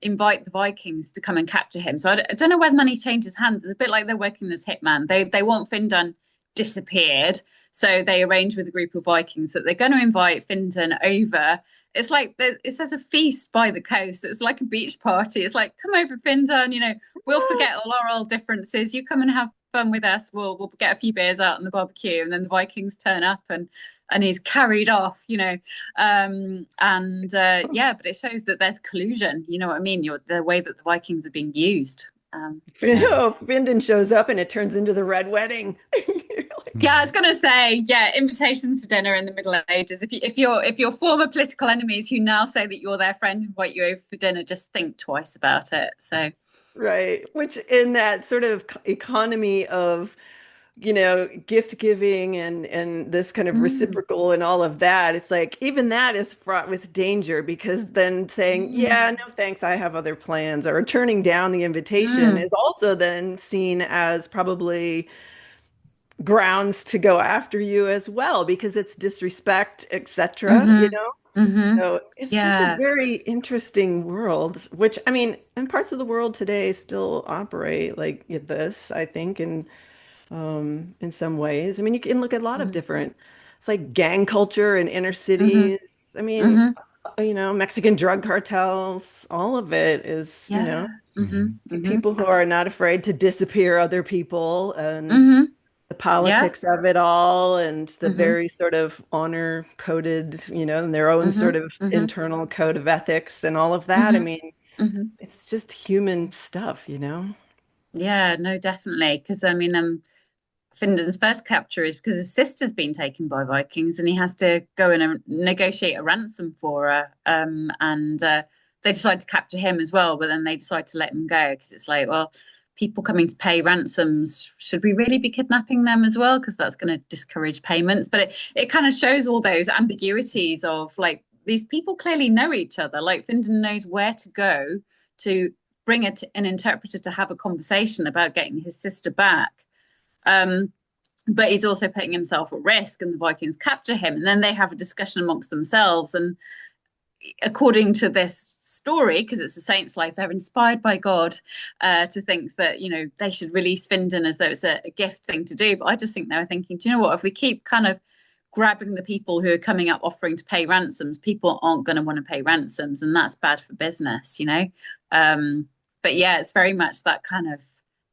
invite the Vikings to come and capture him. So I don't know whether money changes hands. It's a bit like they're working as hitman. They want Findan disappeared, so they arrange with a group of Vikings that they're going to invite Findan over. It's like it says a feast by the coast. It's like a beach party. It's like, come over, Findan. We'll forget all our old differences. You come and have fun with us. We'll get a few beers out on the barbecue, and then the Vikings turn up and he's carried off. Yeah, but it shows that there's collusion. You know what I mean? The way that the Vikings are being used. Yeah. Oh, Findan shows up and it turns into the Red Wedding. Yeah, I was gonna say, yeah, invitations to dinner in the Middle Ages. If your former political enemies who now say that you're their friend invite you over for dinner, just think twice about it. So Right. Which in that sort of economy of, gift giving and this kind of mm, reciprocal and all of that, it's like even that is fraught with danger because then saying, yeah, mm, no thanks, I have other plans, or turning down the invitation mm, is also then seen as probably grounds to go after you as well because it's disrespect, etc., mm-hmm, mm-hmm. So it's just a Yeah. very interesting world, which I mean, in parts of the world today still operate like this, I think, in some ways. I mean, you can look at a lot of Mm-hmm, different, it's like gang culture in inner mm-hmm, cities. I mean, mm-hmm. Mexican drug cartels, all of it is, Yeah. Mm-hmm, mm-hmm, people who are not afraid to disappear other people and mm-hmm. the Yeah. politics of it all and the Mm-hmm, very sort of honor coded, and their own mm-hmm, sort of mm-hmm, internal code of ethics and all of that. I mm-hmm, mean, mm-hmm. it's just human stuff. Yeah, no, definitely. Because I mean, Findan's first capture is because his sister's been taken by Vikings and he has to go and negotiate a ransom for her. And they decide to capture him as well, but then they decide to let him go because it's like, well, people coming to pay ransoms, should we really be kidnapping them as well? Because that's going to discourage payments. But it kind of shows all those ambiguities of like these people clearly know each other. Like Findan knows where to go to bring an interpreter to have a conversation about getting his sister back. Um, but he's also putting himself at risk, and the Vikings capture him, and then they have a discussion amongst themselves. And according to this story, because it's a saint's life, they're inspired by God to think that they should release Findan as though it's a gift thing to do. But I just think they were thinking, do you know what? If we keep kind of grabbing the people who are coming up offering to pay ransoms, people aren't going to want to pay ransoms, and that's bad for business. But yeah, it's very much that kind of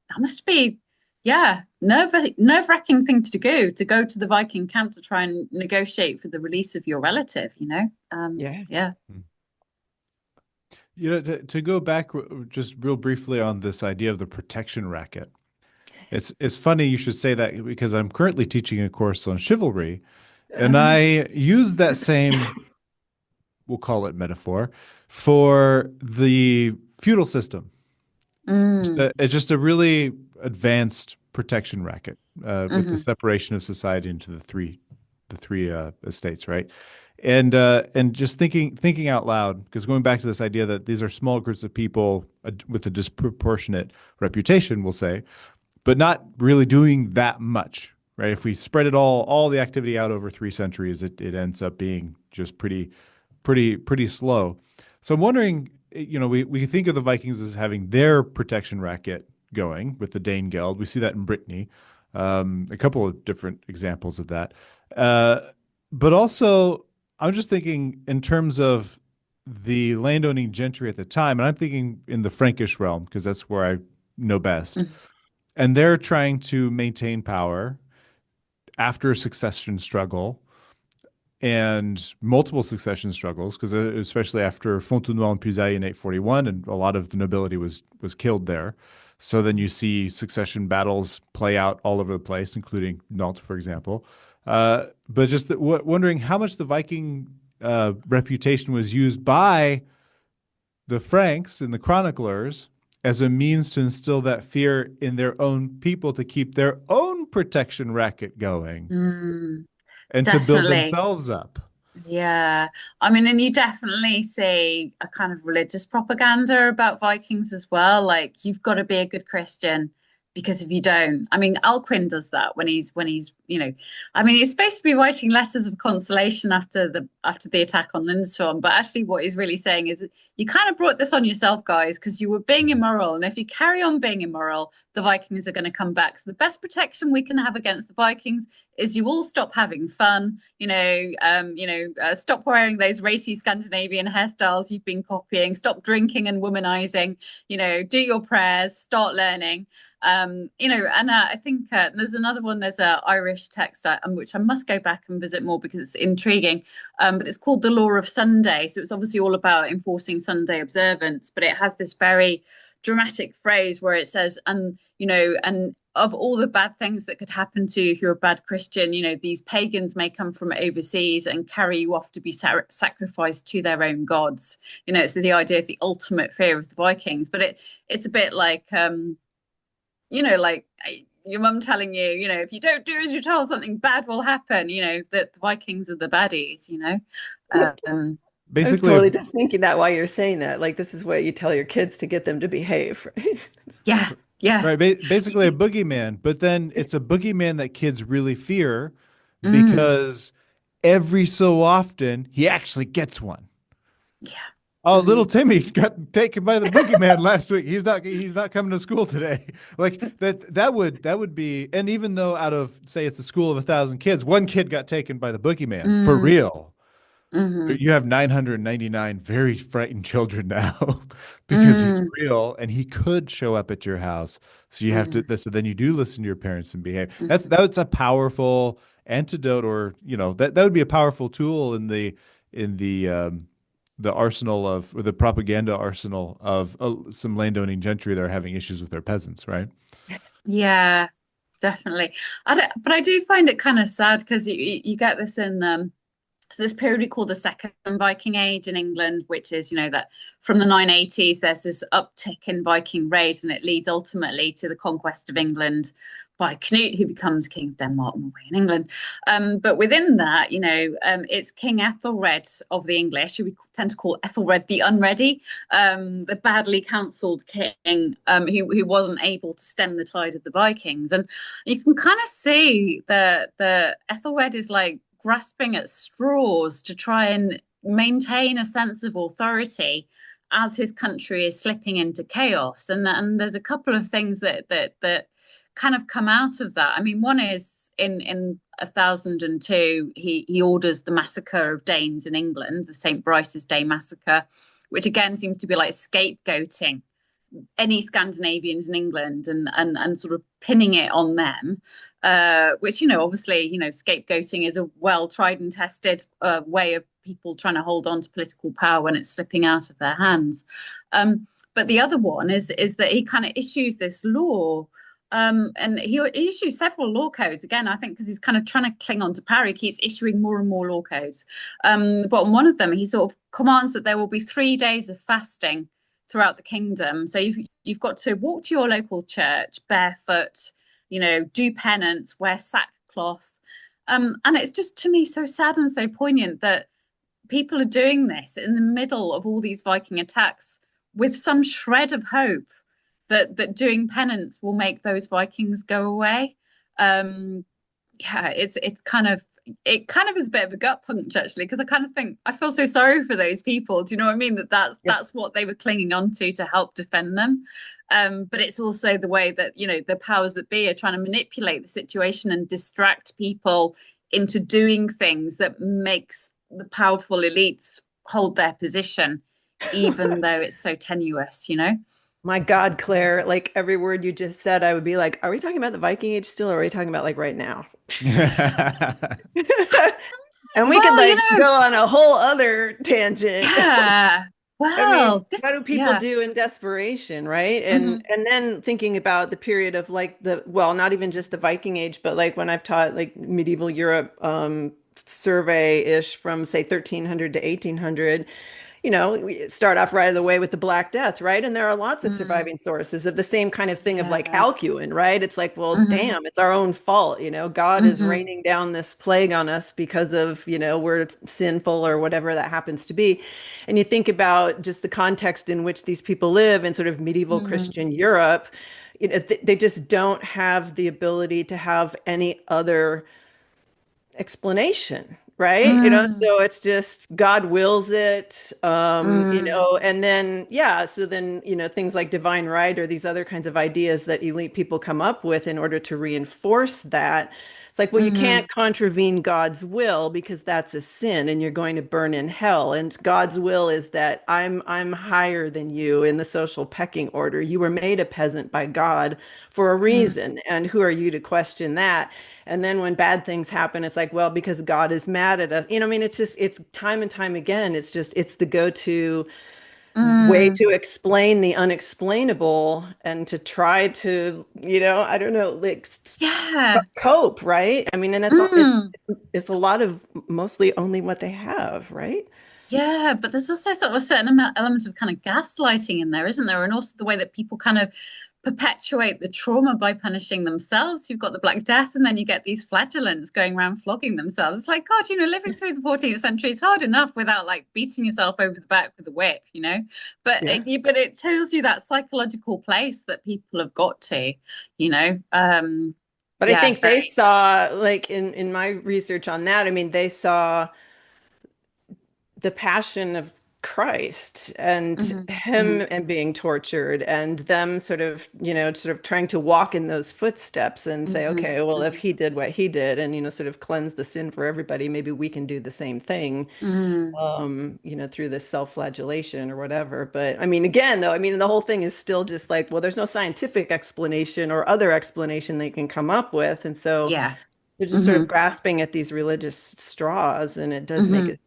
that must be yeah, nerve-wracking thing to go to the Viking camp to try and negotiate for the release of your relative. Yeah. Yeah. To go back just real briefly on this idea of the protection racket. It's funny you should say that because I'm currently teaching a course on chivalry, and Uh-huh. I use that same, we'll call it metaphor, for the feudal system. Mm, It's just a really advanced protection racket with the hmm separation of society into the three estates, right? And just thinking out loud, because going back to this idea that these are small groups of people with a disproportionate reputation, we'll say, but not really doing that much, right? If we spread it all the activity out over 3 centuries, it ends up being just pretty slow. So I'm wondering, we think of the Vikings as having their protection racket going with the Danegeld. We see that in Brittany, a couple of different examples of that. Uh, but also, I'm just thinking in terms of the landowning gentry at the time, and I'm thinking in the Frankish realm because that's where I know best. And they're trying to maintain power after a succession struggle and multiple succession struggles, because especially after Fontenoy and Puisaye in 841, and a lot of the nobility was killed there. So then you see succession battles play out all over the place, including Nantes, for example. But just wondering how much the Viking reputation was used by the Franks and the chroniclers as a means to instill that fear in their own people to keep their own protection racket going mm, and to build definitely. themselves up. Yeah. I mean, and you definitely see a kind of religious propaganda about Vikings as well. Like, you've got to be a good Christian Because if you don't, I mean, Alcuin does that when he's, I mean, he's supposed to be writing letters of consolation after the attack on Lindisfarne, but actually, what he's really saying is you kind of brought this on yourself, guys, because you were being immoral, and if you carry on being immoral, the Vikings are going to come back. So the best protection we can have against the Vikings is you all stop having fun, stop wearing those racy Scandinavian hairstyles you've been copying, stop drinking and womanizing, do your prayers, start learning. And I think there's another one. There's a Irish text which I must go back and visit more because it's intriguing. But it's called the Law of Sunday, so it's obviously all about enforcing Sunday observance. But it has this very dramatic phrase where it says, and of all the bad things that could happen to you if you're a bad Christian, these pagans may come from overseas and carry you off to be sacrificed to their own gods. It's the idea of the ultimate fear of the Vikings, but it's a bit like like your mum telling you, if you don't do as you're told, something bad will happen, that the Vikings are the baddies. I was Basically, totally just thinking that while you're saying that, like this is what you tell your kids to get them to behave, right? Yeah, yeah. right, basically a boogeyman, but then it's a boogeyman that kids really fear Mm, because every so often he actually gets one. yeah. Oh, little Hmm. Timmy got taken by the boogeyman last week. He's not coming to school today. Like that would be, and even though out of say it's a school of 1,000 kids, one kid got taken by the boogeyman for Mm, real. hmm. You have 999 very frightened children now because he's Mm, real and he could show up at your house. So you have mm, to, so then you do listen to your parents and behave. mm. That's a powerful antidote, or that would be a powerful tool in the arsenal of, or the propaganda arsenal of some landowning gentry that are having issues with their peasants, right? Yeah, definitely. But I do find it kind of sad because you get this in so this period we call the Second Viking Age in England, which is, that from the 980s, there's this uptick in Viking raids, and it leads ultimately to the conquest of England by Canute, who becomes King of Denmark, Norway, and England. But within that, it's King Ethelred of the English, who we tend to call Ethelred the Unready, the badly counselled king, who wasn't able to stem the tide of the Vikings. And you can kind of see that the Ethelred is like grasping at straws to try and maintain a sense of authority as his country is slipping into chaos. And there's a couple of things that kind of come out of that. I mean, one is in 1002, he orders the massacre of Danes in England, the St. Brice's Day massacre, which again seems to be like scapegoating any Scandinavians in England and sort of pinning it on them, which obviously scapegoating is a well tried and tested way of people trying to hold on to political power when it's slipping out of their hands. But the other one is that he kind of issues this law. And he issues several law codes again, I think, because he's kind of trying to cling on to power. He keeps issuing more and more law codes. But on one of them, he sort of commands that there will be 3 days of fasting throughout the kingdom. So you've got to walk to your local church barefoot, do penance, wear sackcloth. And it's just to me so sad and so poignant that people are doing this in the middle of all these Viking attacks with some shred of hope that doing penance will make those Vikings go away. Um, yeah, it kind of is a bit of a gut punch actually, because I kind of think I feel so sorry for those people. Do you know what I mean? That's what they were clinging on to help defend them. But it's also the way that the powers that be are trying to manipulate the situation and distract people into doing things that makes the powerful elites hold their position, even though it's so tenuous. My God, Claire, like every word you just said, I would be like, are we talking about the Viking Age still, or are we talking about like right now? And we could Well, like go on a whole other tangent. yeah. I mean, Well, this, what do people yeah. do in desperation, right? And Hmm. and then thinking about the period of like well, not even just the Viking Age, but like when I've taught like medieval Europe survey-ish from say 1300 to 1800, we start off right away with the Black Death, right? And there are lots of Mm, surviving sources of the same kind of thing of like yeah. Alcuin, right? It's like, well, Hmm. damn, it's our own fault. God is Hmm. raining down this plague on us because of, we're sinful or whatever that happens to be. And you think about just the context in which these people live in sort of medieval Mm, Christian Europe. they just don't have the ability to have any other explanation, right? Mm, So it's just God wills it, mm, and then, yeah, so then, things like divine right or these other kinds of ideas that elite people come up with in order to reinforce that. It's like, well, you can't mm, contravene God's will because that's a sin and you're going to burn in hell. And God's will is that I'm higher than you in the social pecking order. You were made a peasant by God for a mm. reason, and who are you to question that? And then when bad things happen, it's like, well, because God is mad at us. I mean, it's time and time again. It's the go-to way Mm. to explain the unexplainable and to try to, I don't know, like Yeah. cope, right? I mean, and Mm. it's a lot of mostly only what they have, right? Yeah, but there's also sort of a certain element of kind of gaslighting in there, isn't there? And also the way that people kind of perpetuate the trauma by punishing themselves. You've got the Black Death, and then you get these flagellants going around flogging themselves. It's like, God, living through the 14th century is hard enough without like beating yourself over the back with a whip. Yeah. But it tells you that psychological place that people have got to, you know. But I Yeah, think they saw, like in my research on that, I mean, they saw the passion of Christ and hmm him hmm and being tortured and them sort of trying to walk in those footsteps and say, hmm okay, well, if hmm he did what he did and, sort of cleanse the sin for everybody, maybe we can do the same thing, hmm through this self-flagellation or whatever. But I mean, again, though, I mean, the whole thing is still just like, well, there's no scientific explanation or other explanation they can come up with. And so yeah. they're just sort hmm of grasping at these religious straws, and it does make hmm it,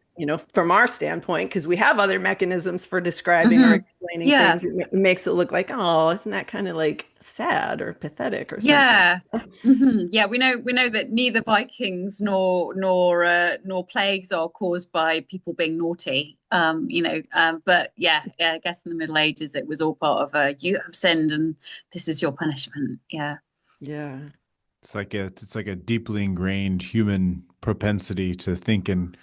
from our standpoint, because we have other mechanisms for describing or hmm explaining Yeah. things, it makes it look like, oh, isn't that kind of like sad or pathetic or something? Yeah. Yeah, we know that neither Vikings nor plagues are caused by people being naughty. But yeah, I guess in the Middle Ages it was all part of you have sinned and this is your punishment. Yeah. Yeah. It's like a deeply ingrained human propensity to think in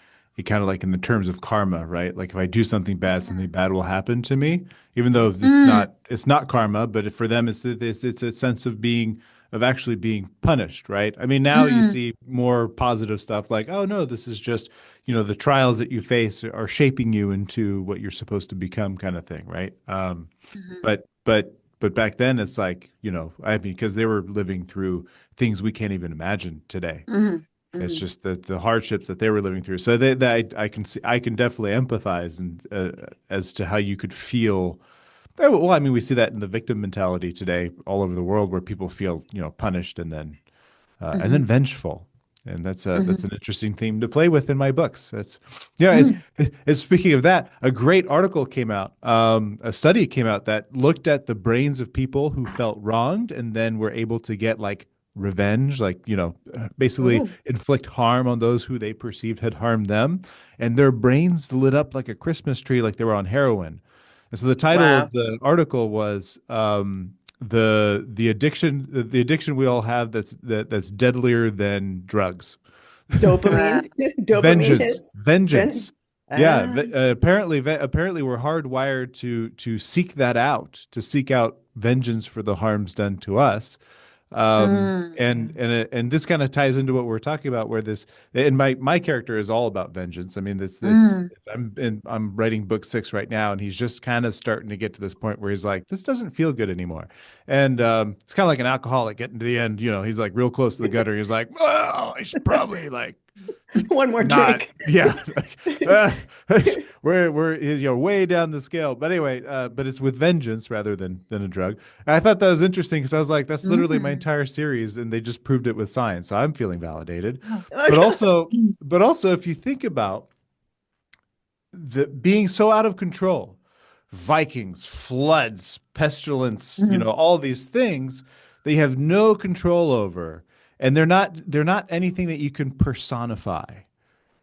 kind of like in the terms of karma, right? Like if I do something bad will happen to me, even though Mm, it's not karma, but for them it's a sense of being of actually being punished, right? I mean, now you mm, see more positive stuff like, oh no, this is just, the trials that you face are shaping you into what you're supposed to become kind of thing, right? mhm, But back then it's like, I mean, because they were living through things we can't even imagine today. mhm, It's mhm, just the hardships that they were living through. So that I can definitely empathize and as to how you could feel. Well, I mean, we see that in the victim mentality today all over the world, where people feel punished and then mhm, vengeful. And that's mhm, an interesting theme to play with in my books. That's yeah. mhm, It's speaking of that, a great article came out. A study came out that looked at the brains of people who felt wronged and then were able to get like revenge, like basically Ooh, inflict harm on those who they perceived had harmed them, and their brains lit up like a Christmas tree, like they were on heroin. And so the title wow. of the article was the addiction we all have that's deadlier than drugs. Uh, Dopamine, dopamine Vengeance, hits. Then, vengeance. Yeah, ah, apparently we're hardwired to seek that out, to seek out vengeance for the harms done to us. yeah. And this kind of ties into what we're talking about, where this and my character is all about vengeance. I mean, mm, I'm writing book 6 right now, and he's just kind of starting to get to this point where he's like, this doesn't feel good anymore, and it's kind of like an alcoholic getting to the end. He's like real close to the gutter. He's like, well, I should probably like One more not drink. yeah uh, we're way down the scale, but anyway, but it's with vengeance rather than a drug. And I thought that was interesting because I was like, that's literally my mm. entire series, and they just proved it with science, so I'm feeling validated. Oh. but also but also if you think about the being so out of control, Vikings, floods, pestilence, Mhm, all these things they have no control over, and they're not anything that you can personify,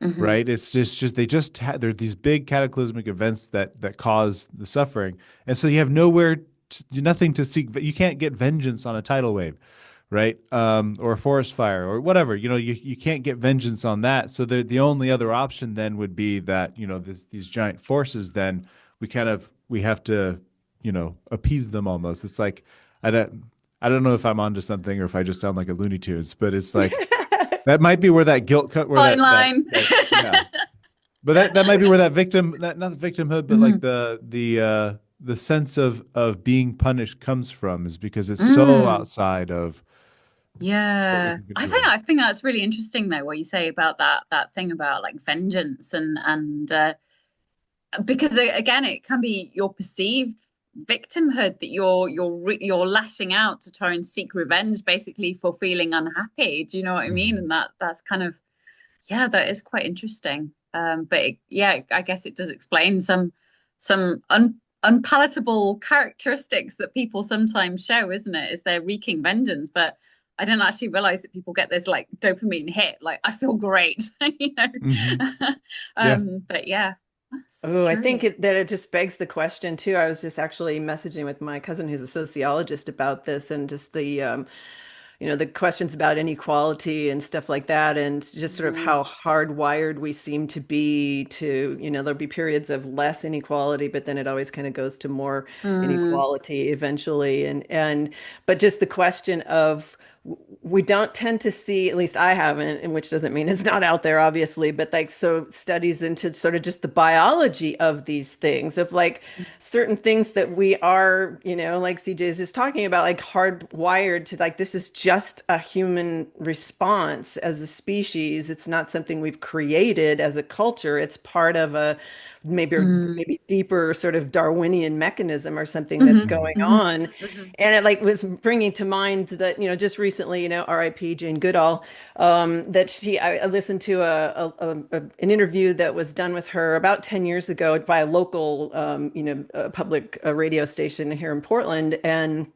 mhm, right? It's just they just they're these big cataclysmic events that cause the suffering, and so you have nothing to seek. You can't get vengeance on a tidal wave, right? Or a forest fire or whatever. You can't get vengeance on that. So the only other option then would be that these giant forces. Then we have to appease them almost. It's like I don't. I don't know if I'm onto something or if I just sound like a Looney Tunes, but it's like that might be where that guilt cut, where Fine line. yeah. But that might be where that victim, that not the victimhood, but like Mhm. the sense of being punished comes from, is because it's so Mm. outside of what we Yeah, can I think control. I think that's really interesting though, what you say about that thing about like vengeance and because again, it can be your perceived victimhood that you're lashing out to try and seek revenge, basically for feeling unhappy. Do you know what I mean? Mhm. And that's kind of yeah, that is quite interesting. But yeah, I guess it does explain some unpalatable characteristics that people sometimes show, isn't it? Is they're wreaking vengeance, but I didn't actually realize that people get this like dopamine hit, like I feel great, you Hmm. know. Yeah. But yeah, that's Oh, I think curious. that it just begs the question too. I was just actually messaging with my cousin who's a sociologist about this and just the questions about inequality and stuff like that, and just sort of Mm, how hardwired we seem to be to, there'll be periods of less inequality, but then it always kind of goes to more mm, inequality eventually. But just the question of we don't tend to see, at least I haven't, and which doesn't mean it's not out there, obviously, but like so studies into sort of just the biology of these things, of like certain things that we are, like CJ is just talking about, like hardwired to like this is just a human response as a species. It's not something we've created as a culture. It's part of a maybe mm, maybe deeper sort of Darwinian mechanism or something that's mhm, going mhm, on. mhm, And it like was bringing to mind that, just recently, RIP Jane Goodall, that I listened to an interview that was done with her about 10 years ago by a local, public radio station here in Portland. And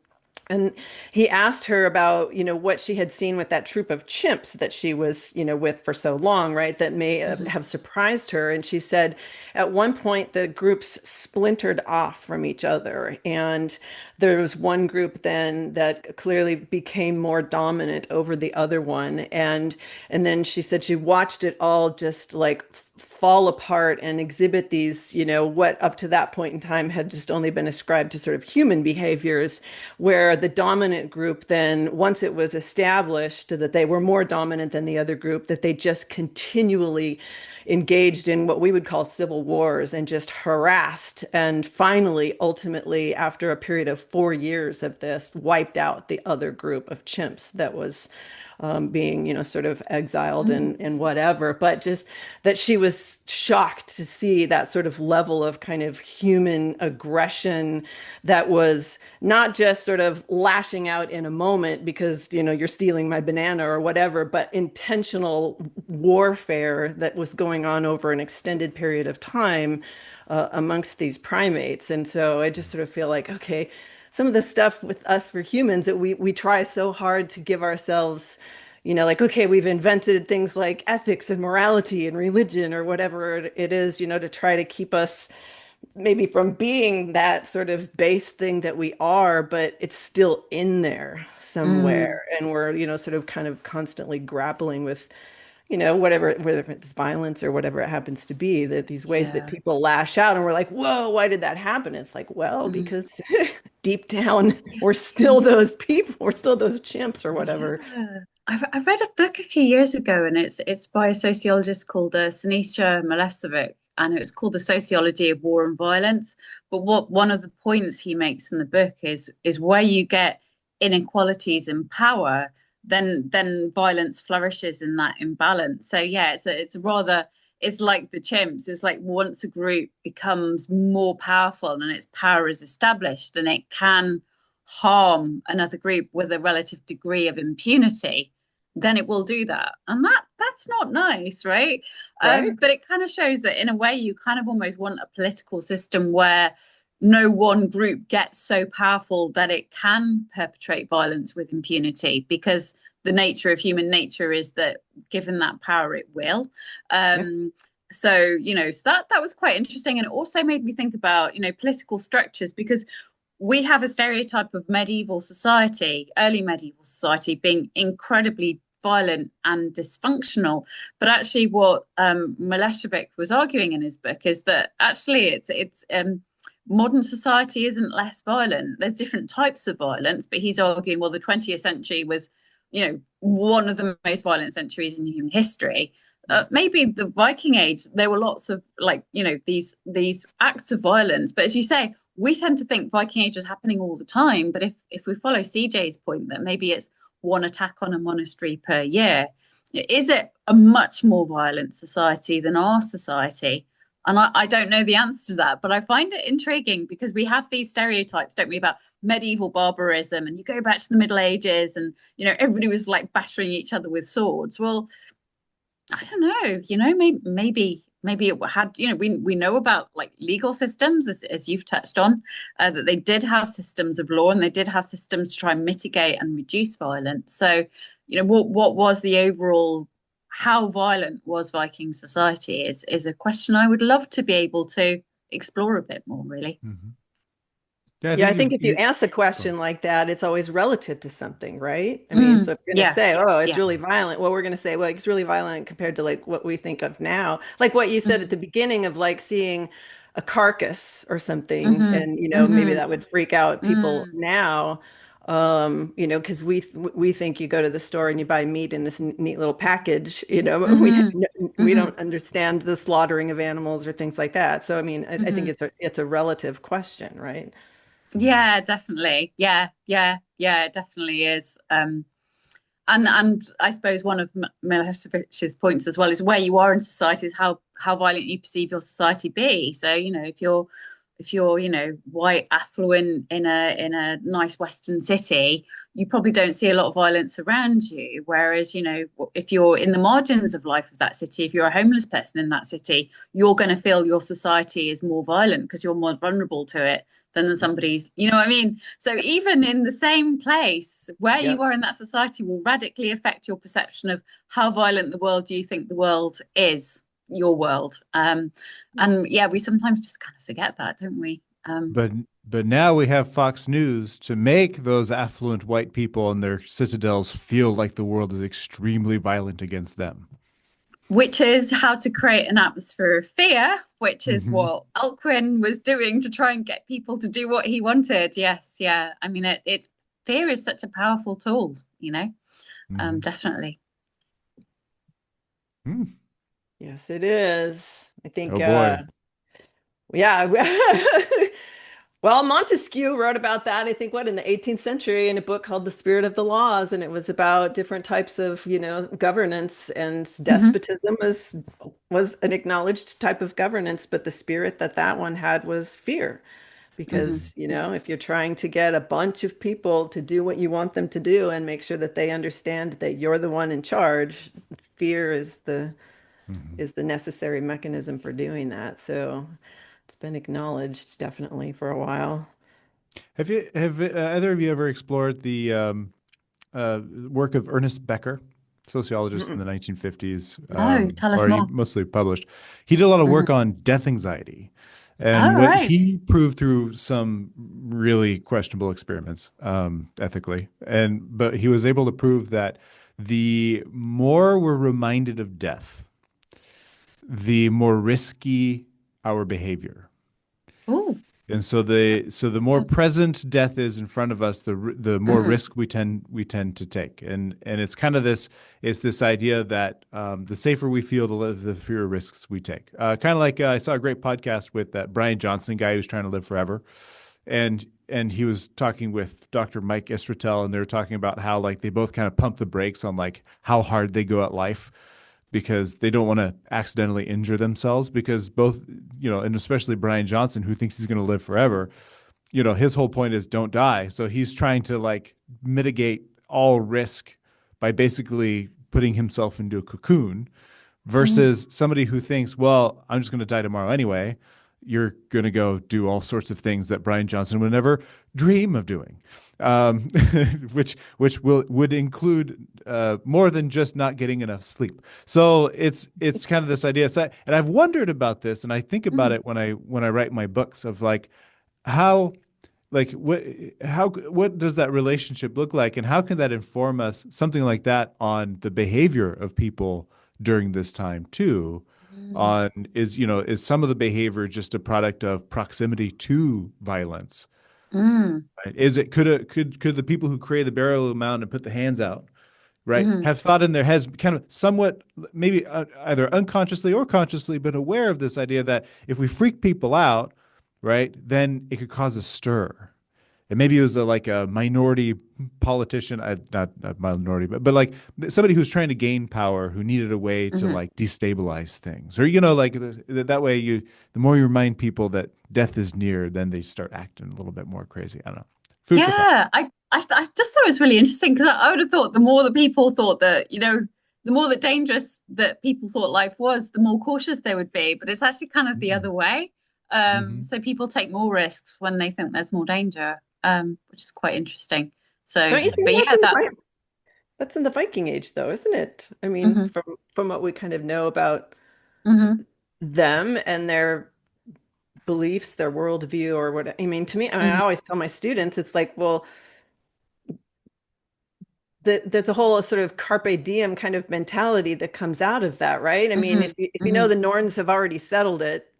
he asked her about, what she had seen with that troop of chimps that she was, with for so long, right? That may mhm, have surprised her. And she said at one point the groups splintered off from each other. And there was one group then that clearly became more dominant over the other one. And then she said she watched it all just like fall apart and exhibit these, what up to that point in time had just only been ascribed to sort of human behaviors, where the dominant group then, once it was established that they were more dominant than the other group, that they just continually engaged in what we would call civil wars and just harassed, and finally, ultimately, after a period of 4 years of this, wiped out the other group of chimps that was being, sort of exiled mm, and whatever. But just that she was shocked to see that sort of level of kind of human aggression that was not just sort of lashing out in a moment because, you're stealing my banana or whatever, but intentional warfare that was going on over an extended period of time amongst these primates. And so I just sort of feel like, okay, some of the stuff with us for humans that we try so hard to give ourselves, like, okay, we've invented things like ethics and morality and religion or whatever it is, to try to keep us maybe from being that sort of base thing that we are, but it's still in there mm. somewhere. And we're, sort of kind of constantly grappling with, whatever, whether it's violence or whatever it happens to be, that these ways that Yeah. people lash out and we're like, whoa, why did that happen? It's like, well, Mhm. because deep down, we're still those people, we're still those chimps or whatever. Yeah. I read a book a few years ago, and it's by a sociologist called Sinisha Milesovic, and it was called The Sociology of War and Violence. But what one of the points he makes in the book is where you get inequalities in power, then violence flourishes in that imbalance. So yeah, it's a rather it's like the chimps. It's like once a group becomes more powerful and its power is established, then it can harm another group with a relative degree of impunity, then it will do that. And that's not nice, right? Right? But it kind of shows that in a way you kind of almost want a political system where no one group gets so powerful that it can perpetrate violence with impunity because the nature of human nature is that given that power it will. Yeah. So so that was quite interesting, and it also made me think about political structures, because we have a stereotype of medieval society, early medieval society, being incredibly violent and dysfunctional. But actually, what Milosevic was arguing in his book is that actually it's modern society isn't less violent. There's different types of violence, but he's arguing, well, the 20th century was, one of the most violent centuries in human history. Maybe the Viking Age, there were lots of these acts of violence, but as you say, we tend to think Viking Age was happening all the time. But if we follow CJ's point that maybe it's one attack on a monastery per year, is it a much more violent society than our society? And I don't know the answer to that, but I find it intriguing because we have these stereotypes, don't we, about medieval barbarism, and you go back to the Middle Ages and, everybody was like battering each other with swords. Well, I don't know, maybe it had, we know about like legal systems, as you've touched on, that they did have systems of law and they did have systems to try and mitigate and reduce violence. So, what was the overall, how violent was Viking society is a question I would love to be able to explore a bit more, really. Mm-hmm. Yeah, Yeah, I think if you ask a question like that, it's always relative to something, right? I mean, so if you're going to say, oh, it's really violent, well, we're going to say, well, it's really violent compared to like what we think of now. Like what you said at the beginning of like seeing a carcass or something, and maybe that would freak out people now. Because we think you go to the store and you buy meat in this neat little package, we don't understand the slaughtering of animals or things like that. So I mean, I think it's a relative question, right? Yeah, definitely. Yeah, it definitely is. And I suppose one of Milosevic's points as well is where you are in society is how violent you perceive your society be. So, if you're white, affluent in a nice Western city, you probably don't see a lot of violence around you. Whereas, if you're in the margins of life of that city, if you're a homeless person in that city, you're going to feel your society is more violent because you're more vulnerable to it than somebody's, you know what I mean? So even in the same place, where you are in that society will radically affect your perception of how violent the world you think the world is, your world. And yeah, we sometimes just kind of forget that, don't we? But now we have Fox News to make those affluent white people and their citadels feel like the world is extremely violent against them. Which is how to create an atmosphere of fear, which is what Alcuin was doing to try and get people to do what he wanted. Yes, yeah. I mean, fear is such a powerful tool, definitely. Yes, it is. I think, oh boy. Yeah. Well, Montesquieu wrote about that, I think, in the 18th century in a book called The Spirit of the Laws. And it was about different types of, governance, and despotism was an acknowledged type of governance. But the spirit that one had was fear. Because, if you're trying to get a bunch of people to do what you want them to do and make sure that they understand that you're the one in charge, fear is the necessary mechanism for doing that. So it's been acknowledged definitely for a while. Have either of you ever explored the work of Ernest Becker, sociologist in the 1950s? No, tell us more. Mostly published. He did a lot of work on death anxiety. And what he proved through some really questionable experiments, ethically, but he was able to prove that the more we're reminded of death, the more risky our behavior. Ooh. And so the more present death is in front of us, the more risk we tend to take. And it's kind of this idea that the safer we feel, the fewer risks we take. Kind of like I saw a great podcast with that Brian Johnson guy who's trying to live forever, and he was talking with Dr. Mike Israetel, and they were talking about how like they both kind of pump the brakes on like how hard they go at life, because they don't want to accidentally injure themselves, because both, and especially Brian Johnson, who thinks he's going to live forever, his whole point is don't die. So he's trying to like mitigate all risk by basically putting himself into a cocoon, versus somebody who thinks, well, I'm just going to die tomorrow anyway. You're going to go do all sorts of things that Brian Johnson would never dream of doing, which would include more than just not getting enough sleep. So it's kind of this idea. So, and I've wondered about this, and I think about it when I write my books of like how, like what does that relationship look like, and how can that inform us, something like that, on the behavior of people during this time too. Mm, on is some of the behavior just a product of proximity to violence? mm, Right? Is it could the people who created the burial mound and put the hands out, right, mm, have thought in their heads, kind of somewhat, maybe either unconsciously or consciously, but aware of this idea that if we freak people out, right, then it could cause a stir. And maybe it was like a minority politician, not minority, but like somebody who's trying to gain power, who needed a way to mm. like destabilize things, or like that way the more you remind people that death is near, then they start acting a little bit more crazy. I don't know. Food for thought. Yeah, I just thought it was really interesting because I would have thought the more that people thought that, the more that dangerous that people thought life was, the more cautious they would be. But it's actually kind of the other way. Mm-hmm. So people take more risks when they think there's more danger, which is quite interesting. So, Don't you think but that's yeah, in that. that's in the Viking Age though, isn't it? I mean, Hmm. from what we kind of know about Hmm. them and their beliefs, their worldview, or what I mean, to me, I Hmm. always tell my students, it's like, well, there's a whole sort of carpe diem kind of mentality that comes out of that, right? I mean, Hmm. if you know Hmm. the Norns have already settled it,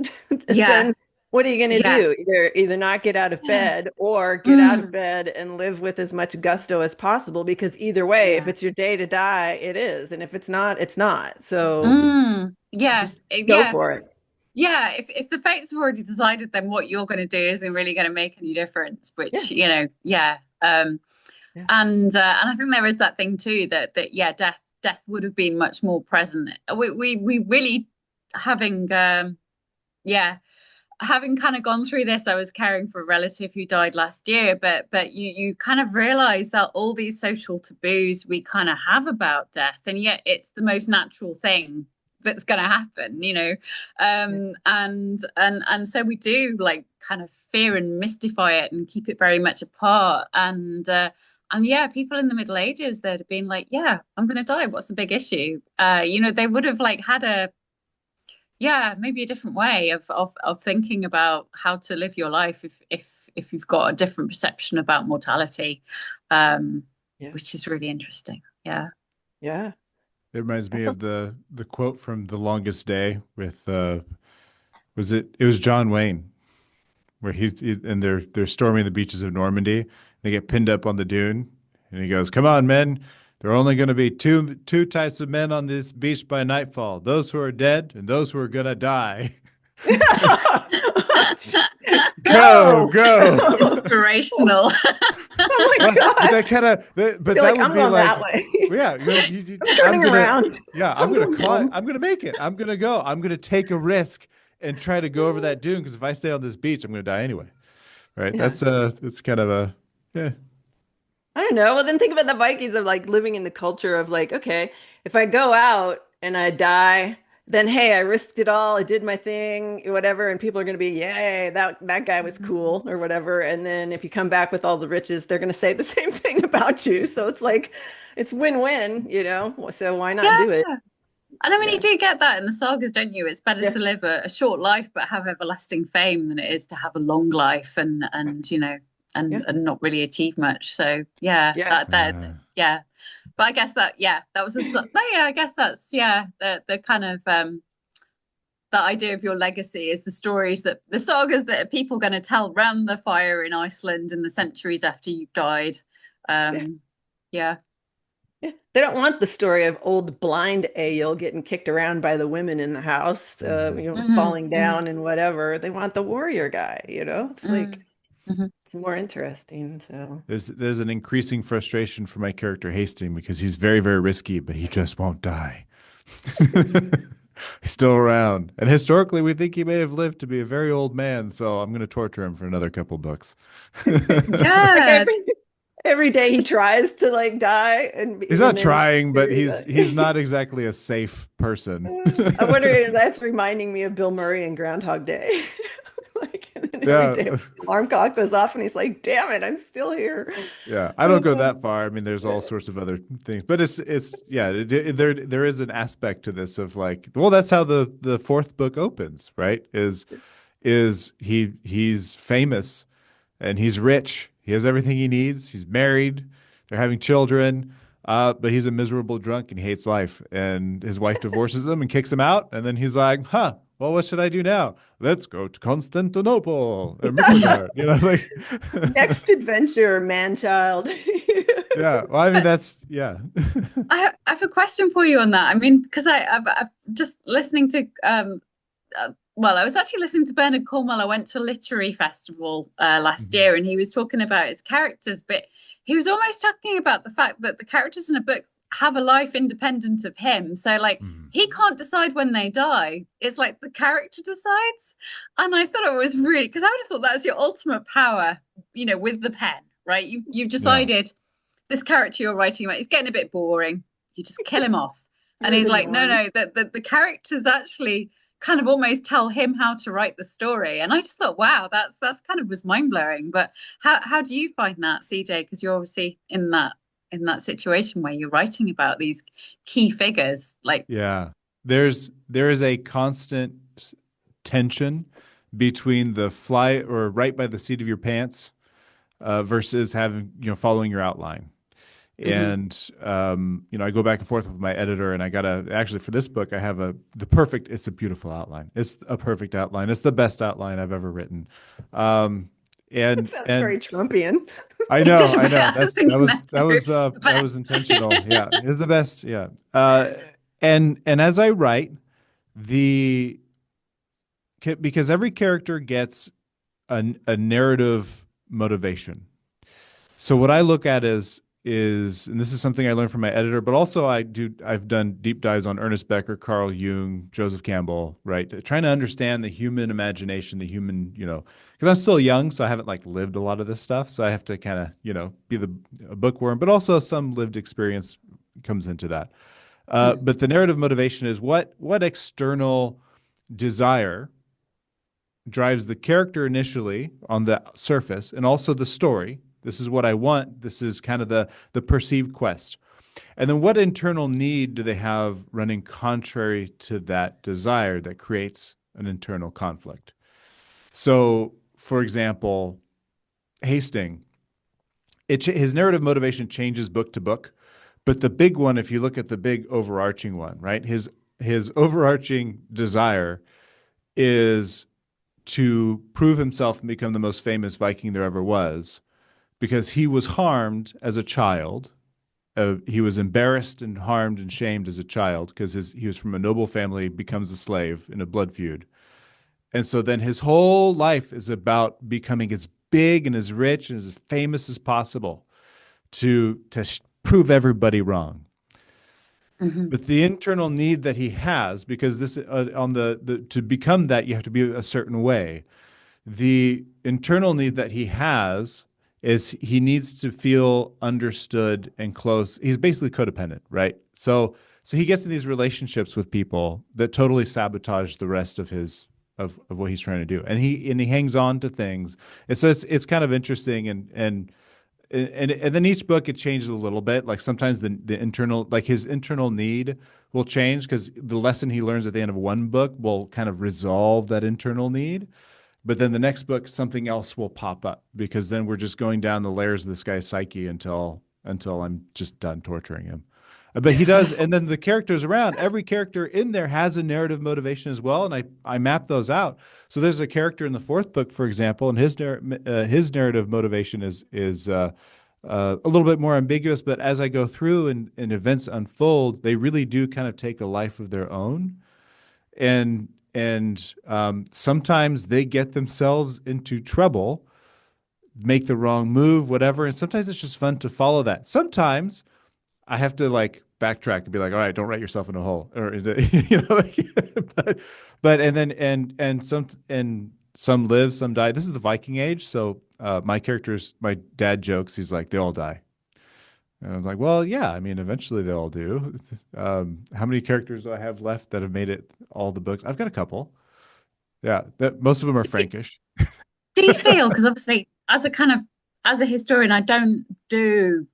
Yeah, then what are you going to yeah, do? Either not get out of yeah. bed or get out of Mm, bed and live with as much gusto as possible, because either way, if yeah. it's your day to die, it is, and if it's not, it's not. So Yeah, just go yeah. for it. Yeah, if the fates have already decided, then what you're going to do isn't really going to make any difference. Yeah, Which yeah. yeah, And I think there is that thing too that yeah, death would have been much more present. We really having yeah having kind of gone through this. I was caring for a relative who died last year, but you kind of realize that all these social taboos we kind of have about death, and yet it's the most natural thing that's going to happen, yeah, and so we do like kind of fear and mystify it and keep it very much apart. And yeah, people in the Middle Ages that have been like, yeah, I'm going to die, what's the big issue? They would have like had a yeah, maybe a different way of thinking about how to live your life if you've got a different perception about mortality, um, yeah, which is really interesting. Yeah. yeah. It reminds me That's a of the quote from The Longest Day with it was John Wayne, where and they're storming the beaches of Normandy. They get pinned up on the dune, and he goes, "Come on, men! There are only going to be two types of men on this beach by nightfall: those who are dead and those who are gonna die. Go, go. go!" Inspirational. Oh my Well, but God. that kind of, I but feel that like would I'm be going that like, way. well, yeah, I'm I'm turning gonna, around. yeah, I'm I'm gonna going climb, home. I'm gonna make it, I'm gonna go, I'm gonna take a risk and try to go over that dune because if I stay on this beach, I'm gonna die anyway, right? Yeah. That's kind of a, yeah, I don't know. Well, then think about the Vikings of like living in the culture of like, okay, if I go out and I die, then hey, I risked it all. I did my thing, whatever, and people are going to be, yay, that guy was cool or whatever. And then if you come back with all the riches, they're going to say the same thing about you. So it's like it's win-win, you know. So why not Yeah. do it? And I mean, you Yeah. do get that in the sagas, don't you? It's better Yeah. to live a short life but have everlasting fame than it is to have a long life and Yeah. and not really achieve much. So yeah, Yeah. that yeah. But I guess that yeah, that was but yeah, I guess that's yeah, the kind of that idea of your legacy is the stories that the sagas that people going to tell around the fire in Iceland in the centuries after you've died. Yeah. Um, yeah. Yeah. They don't want the story of old blind Egil getting kicked around by the women in the house, mhm. Hmm. falling Hmm. down and whatever. They want the warrior guy, you know? It's like Hmm. Hmm. it's more interesting. So There's an increasing frustration for my character Hastings because he's very, very risky, but he just won't die. He's still around. And historically, we think he may have lived to be a very old man, so I'm going to torture him for another couple books. like Yeah. every day he tries to like die He's and not then trying, but he's not exactly a safe person. I wonder if that's reminding me of Bill Murray in Groundhog Day. Like, and then every day Yeah. the alarm clock goes off and he's like, damn it, I'm still here. Yeah, I don't go that far. I mean, there's all sorts of other things, but it's yeah, there is an aspect to this of like, well, that's how the fourth book opens, right? Is he's famous and he's rich. He has everything he needs. He's married. They're having children. But he's a miserable drunk and he hates life. And his wife divorces him and kicks him out. And then he's like, huh, well, what should I do now? Let's go to Constantinople or Miklagard. You know, like, Next adventure, man child. yeah. Well, I mean, that's, yeah. I have a question for you on that. I mean, because I've just listening to well, I was actually listening to Bernard Cornwell. I went to a literary festival last Mhm. year, and he was talking about his characters, but he was almost talking about the fact that the characters in a book have a life independent of him. So, like, Mhm. he can't decide when they die. It's like the character decides. And I thought it was really, because I would have thought that was your ultimate power, with the pen, right? You've Yeah. decided this character you're writing about is getting a bit boring. You just kill him off. And You're he's the like, no, norm. no, the characters actually kind of almost tell him how to write the story. And I just thought, wow, that's kind of was mind blowing. But how do you find that, CJ? Because you're obviously in that situation where you're writing about these key figures. Like, Yeah. There is a constant tension between the fly or right by the seat of your pants versus having, following your outline. mhm, And I go back and forth with my editor, and I gotta actually for this book, I have the perfect. It's a beautiful outline. It's a perfect outline. It's the best outline I've ever written. Um, That and sounds and very Trumpian. I it know, did a I bit. know. I was That's thinking that too. that was intentional. Yeah, it's the best. Yeah. And as I write, the because every character gets a narrative motivation. So what I look at is and this is something I learned from my editor, but also I've done deep dives on Ernest Becker, Carl Jung, Joseph Campbell, right? Trying to understand the human imagination, the human, because I'm still young, so I haven't like lived a lot of this stuff. So I have to kind of, be a bookworm, but also some lived experience comes into that. Mhm, But the narrative motivation is what external desire drives the character initially on the surface and also the story. This is what I want. This is kind of the perceived quest. And then what internal need do they have running contrary to that desire that creates an internal conflict? So, for example, Hasting, his narrative motivation changes book to book, but the big one, if you look at the big overarching one, right? His overarching desire is to prove himself and become the most famous Viking there ever was because he was harmed as a child. He was embarrassed and harmed and shamed as a child because he was from a noble family, becomes a slave in a blood feud. And so then his whole life is about becoming as big and as rich and as famous as possible to prove everybody wrong. mhm, But the internal need that he has, because this on the to become that you have to be a certain way. The internal need that he has is he needs to feel understood and close. He's basically codependent, right? So he gets in these relationships with people that totally sabotage the rest of his of what he's trying to do. And he hangs on to things. And so it's kind of interesting and then each book it changes a little bit. Like sometimes the internal like his internal need will change because the lesson he learns at the end of one book will kind of resolve that internal need. But then the next book, something else will pop up because then we're just going down the layers of this guy's psyche until I'm just done torturing him. But he does, and then the characters around, every character in there has a narrative motivation as well, and I map those out. So there's a character in the fourth book, for example, and his narrative motivation is a little bit more ambiguous. But as I go through and events unfold, they really do kind of take a life of their own and sometimes they get themselves into trouble, make the wrong move, whatever. And sometimes it's just fun to follow that. Sometimes I have to like backtrack and be like, all right, don't write yourself in a hole, or like, but and some live, some die. This is the Viking Age, so my dad jokes. He's like, they all die. And I was like, well, yeah, I mean, eventually they all do. How many characters do I have left that have made it all the books? I've got a couple. Yeah, most of them are Frankish. do you feel, because obviously as a historian, I don't do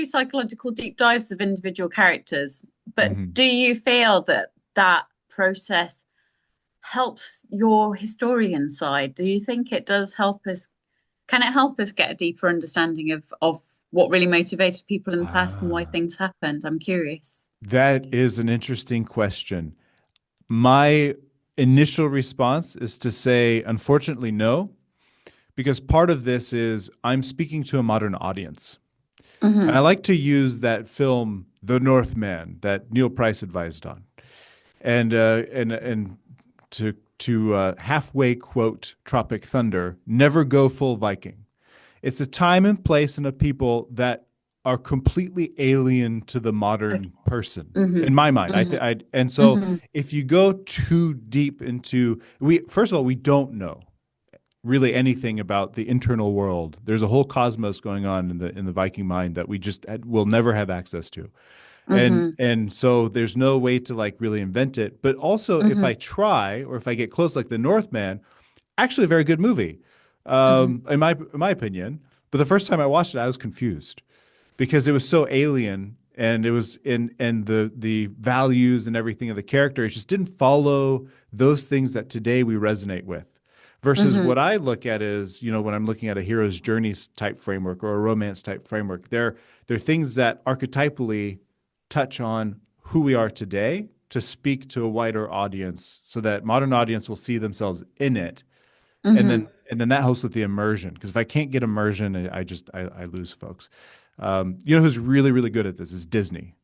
psychological deep dives of individual characters, but Hmm. do you feel that process helps your historian side? Do you think it does help us? Can it help us get a deeper understanding of what really motivated people in the past and why Ah, things happened. I'm curious. that is an interesting question. My initial response is to say, unfortunately, no, because part of this is I'm speaking to a modern audience. And I Hmm. like to use that film, The Northman, that Neil Price advised on, and to halfway quote Tropic Thunder, never go full Viking. It's a time and place and a people that are completely alien to the Okay. modern person Hmm. in my mind. Hmm. And so Hmm. if you go too deep into we first of all we don't know really anything about the internal world. There's a whole cosmos going on in the Viking mind that we just will never have access to. Hmm. And so there's no way to like really invent it. But also if I Hmm. try or if I get close like the Northman, actually a very good movie, Hmm. in my opinion. But the first time I watched it, I was confused because it was so alien and it was in and the values and everything of the character. It just didn't follow those things that today we resonate with. Versus Hmm. what I look at is, when I'm looking at a hero's journey type framework or a romance type framework, they're things that archetypally touch on who we are today to speak to a wider audience so that modern audience will see themselves in it and then Hmm. and then that helps with the immersion because if I can't get immersion, I lose folks. Who's really really good at this is Disney.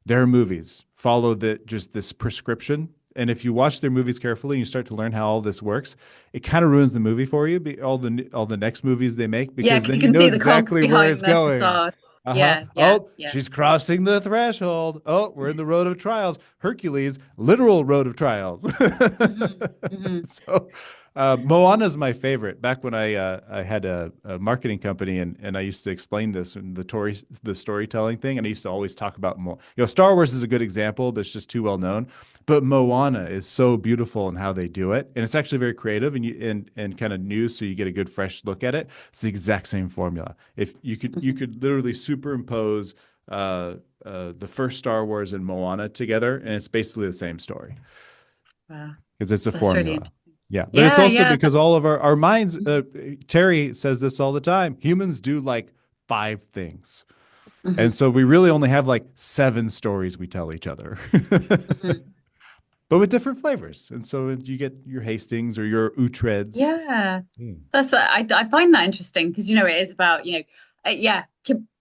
Their movies follow just this prescription, and if you watch their movies carefully and you start to learn how all this works, it kind of ruins the movie for you. All the next movies they make Yeah, because because then you you can know see the cogs exactly where behind it's the going. facade. Uh-huh. Yeah, yeah, Oh, yeah. she's crossing the threshold. Oh, we're in the road of trials. Hercules, literal road of trials. Hmm. Hmm. So, Moana is my favorite. Back when I had a marketing company and I used to explain this and the storytelling thing, and I used to always talk about Star Wars is a good example, but it's just too well known. But Moana is so beautiful in how they do it, and it's actually very creative and kind of new, so you get a good fresh look at it. It's the exact same formula. If Hmm. you could literally superimpose the first Star Wars and Moana together, and it's basically the same story Wow, because it's a that's really formula. interesting. Yeah, but it's Yeah, also yeah. because all of our minds. Terry says this all the time. Humans do like five things, Hmm. and so we really only have like seven stories we tell each other, Hmm. but with different flavors. And so you get your Hastings or your Utreds. Yeah, Mm. that's I find that interesting because it is about yeah,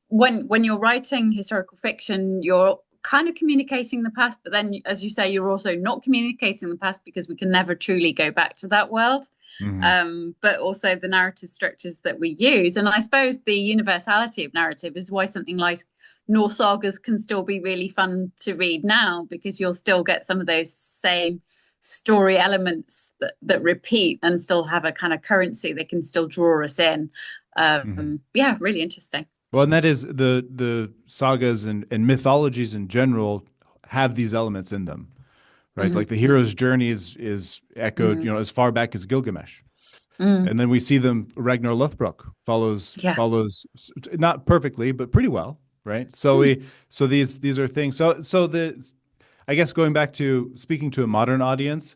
when you're writing historical fiction, you're kind of communicating the past, but then as you say, you're also not communicating the past because we can never truly go back to that world. Hmm. But also the narrative structures that we use, and I suppose the universality of narrative is why something like Norse sagas can still be really fun to read now because you'll still get some of those same story elements that repeat and still have a kind of currency that can still draw us in. Hmm. Yeah, really interesting. Well, and that is the sagas and mythologies in general have these elements in them, right? Like Hmm. the hero's journey is echoed, Hmm. as far back as Gilgamesh. Hmm. And then we see them. Ragnar Lothbrok follows Yeah. follows not perfectly, but pretty well, right? Hmm. So these are things. So the I guess going back to speaking to a modern audience,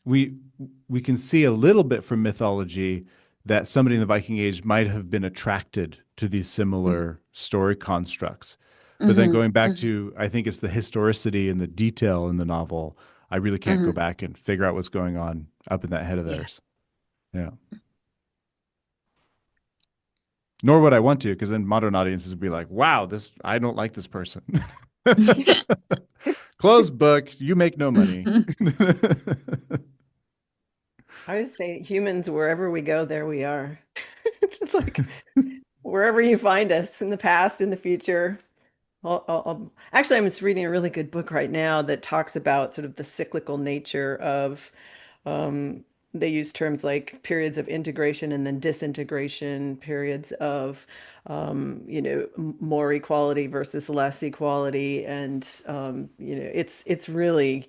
we can see a little bit from mythology that somebody in the Viking Age might have been attracted to these similar story constructs. But then Hmm. going back Hmm. to, I think it's the historicity and the detail in the novel. I really can't go Hmm. back and figure out what's going on up in that head of Yeah. theirs. Yeah. Nor would I want to, because then modern audiences would be like, wow, this I don't like this person. Close book, you make no money. I would say humans, wherever we go, there we are. It's like wherever you find us in the past, in the future. Actually, I'm just reading a really good book right now that talks about sort of the cyclical nature of, they use terms like periods of integration and then disintegration, periods of, more equality versus less equality. And, it's really,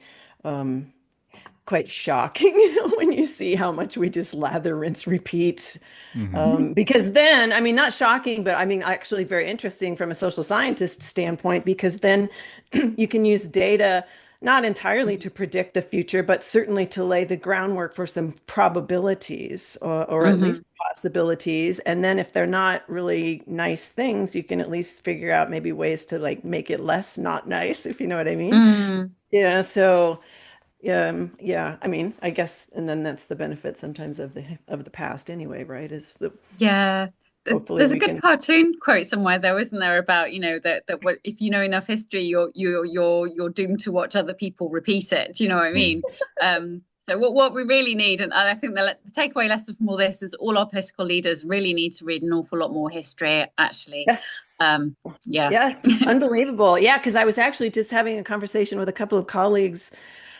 quite shocking when you see how much we just lather, rinse, repeat. Hmm. Because then, I mean, not shocking, but I mean, actually very interesting from a social scientist standpoint, because then you can use data not entirely to predict the future, but certainly to lay the groundwork for some probabilities or at Hmm. least possibilities. And then if they're not really nice things, you can at least figure out maybe ways to like make it less not nice, if you know what I mean. Mm. Yeah, so yeah, I mean, I guess, and then that's the benefit sometimes of the past anyway, right? Is that Yeah. hopefully There's a we good can. cartoon quote somewhere though, isn't there, about, that what if you know enough history, you're doomed to watch other people repeat it. Do you know what I Hmm. mean? So what we really need, and I think the takeaway lesson from all this is all our political leaders really need to read an awful lot more history, actually. Yes. Um, yeah. Yes, unbelievable. Yeah, because I was actually just having a conversation with a couple of colleagues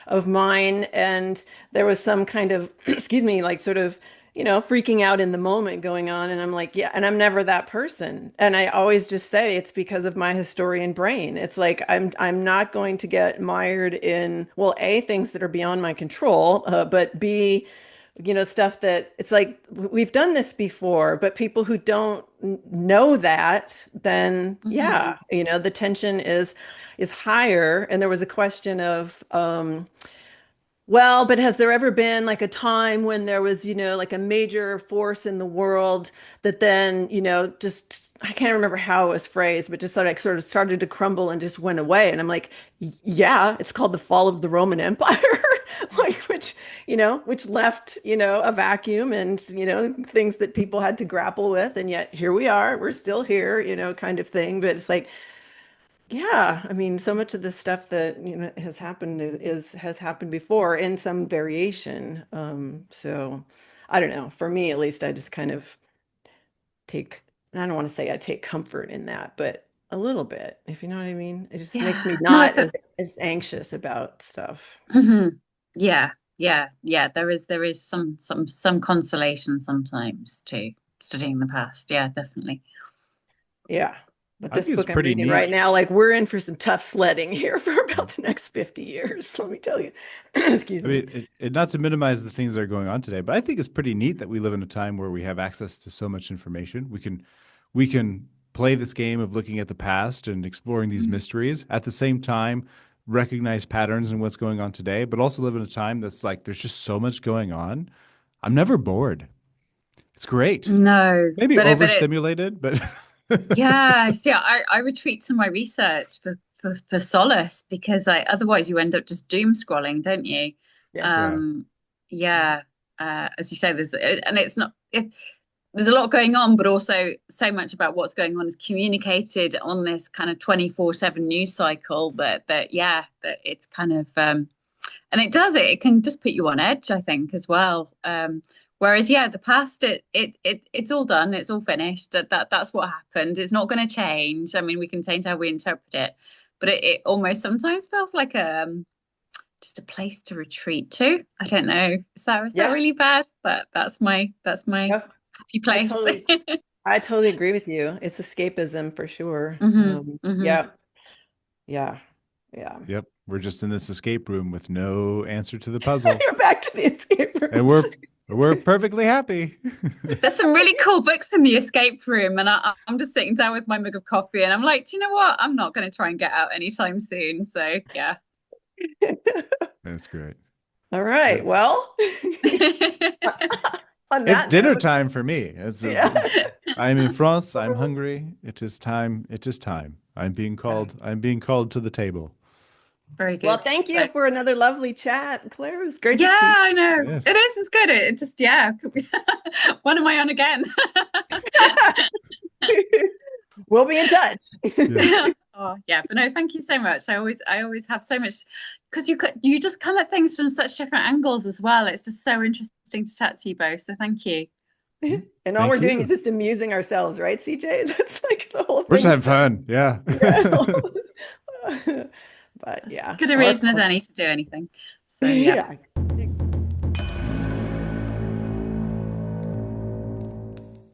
of mine, and there was some kind of, excuse me, like sort of, freaking out in the moment going on. And I'm like, yeah, and I'm never that person. And I always just say it's because of my historian brain. It's like I'm not going to get mired in, well, A, things that are beyond my control, but B, stuff that it's like we've done this before, but people who don't know that, then Hmm. yeah, the tension is higher. And there was a question of, well, but has there ever been like a time when there was, like a major force in the world that then, just I can't remember how it was phrased, but just sort of started to crumble and just went away. And I'm like, yeah, it's called the fall of the Roman Empire, like which left, a vacuum and, things that people had to grapple with. And yet here we are, we're still here, kind of thing. But it's like, yeah, I mean, so much of the stuff that has happened has happened before in some variation. So I don't know. For me, at least, I just kind of take. I don't want to say I take comfort in that, but a little bit, if you know what I mean. It just makes me Yeah. No, not as anxious about stuff. hmm. Yeah, yeah. There is some consolation sometimes to studying the past. Yeah, definitely. Yeah. But I this think it's book I'm pretty reading neat. right now, like we're in for some tough sledding here for about the next 50 years, let me tell you. Excuse I me. mean, not to minimize the things that are going on today, but I think it's pretty neat that we live in a time where we have access to so much information. We can play this game of looking at the past and exploring these mysteries at the same time, recognize patterns in what's going on today, but also live in a time that's like there's just so much going on. I'm never bored. It's great. No, Maybe but it overstimulated, but yeah. See, I retreat to my research for solace because otherwise you end up just doom scrolling, don't you? Yes. yeah. Um, yeah. As you say, and it's not it. There's a lot going on, but also so much about what's going on is communicated on this kind of 24/7 news cycle that yeah, that it's kind of and it can just put you on edge, I think, as well. Whereas yeah, the past it's all done, it's all finished. That's what happened. It's not going to change. I mean, we can change how we interpret it, but it almost sometimes feels like just a place to retreat to. I don't know. Is that Yeah. really bad? That's my Yeah. happy I place. totally I totally agree with you. It's escapism for sure. Hmm. Yeah, yeah, yeah. Yep. We're just in this escape room with no answer to the puzzle. You're back to the escape And room. we're perfectly happy. There's some really cool books in the escape room, and I'm just sitting down with my mug of coffee, and I'm like, do you know what? I'm not going to try and get out anytime soon. So yeah. That's great. All Uh, right. Well, on It's that dinner note, time for me. yeah. I'm in France. I'm hungry. It is time. It is time. Yeah. I'm being called to the table. Very Well, good. thank So you for another lovely chat, Claire. It was great to yeah, see I know Yes. it is. It's good. It just yeah. When am I on again? you. We'll be in touch. Yeah. Oh yeah, but no, thank you so much. I always have so much because you just come at things from such different angles as well. It's just so interesting to chat to you both. So thank you. Mhm. And all we're Thank doing is you. just amusing ourselves, right, CJ? That's like the whole We're just thing. having fun. Yeah. Yeah. But As yeah. good a Well, reason as any to do anything. So yeah. yeah.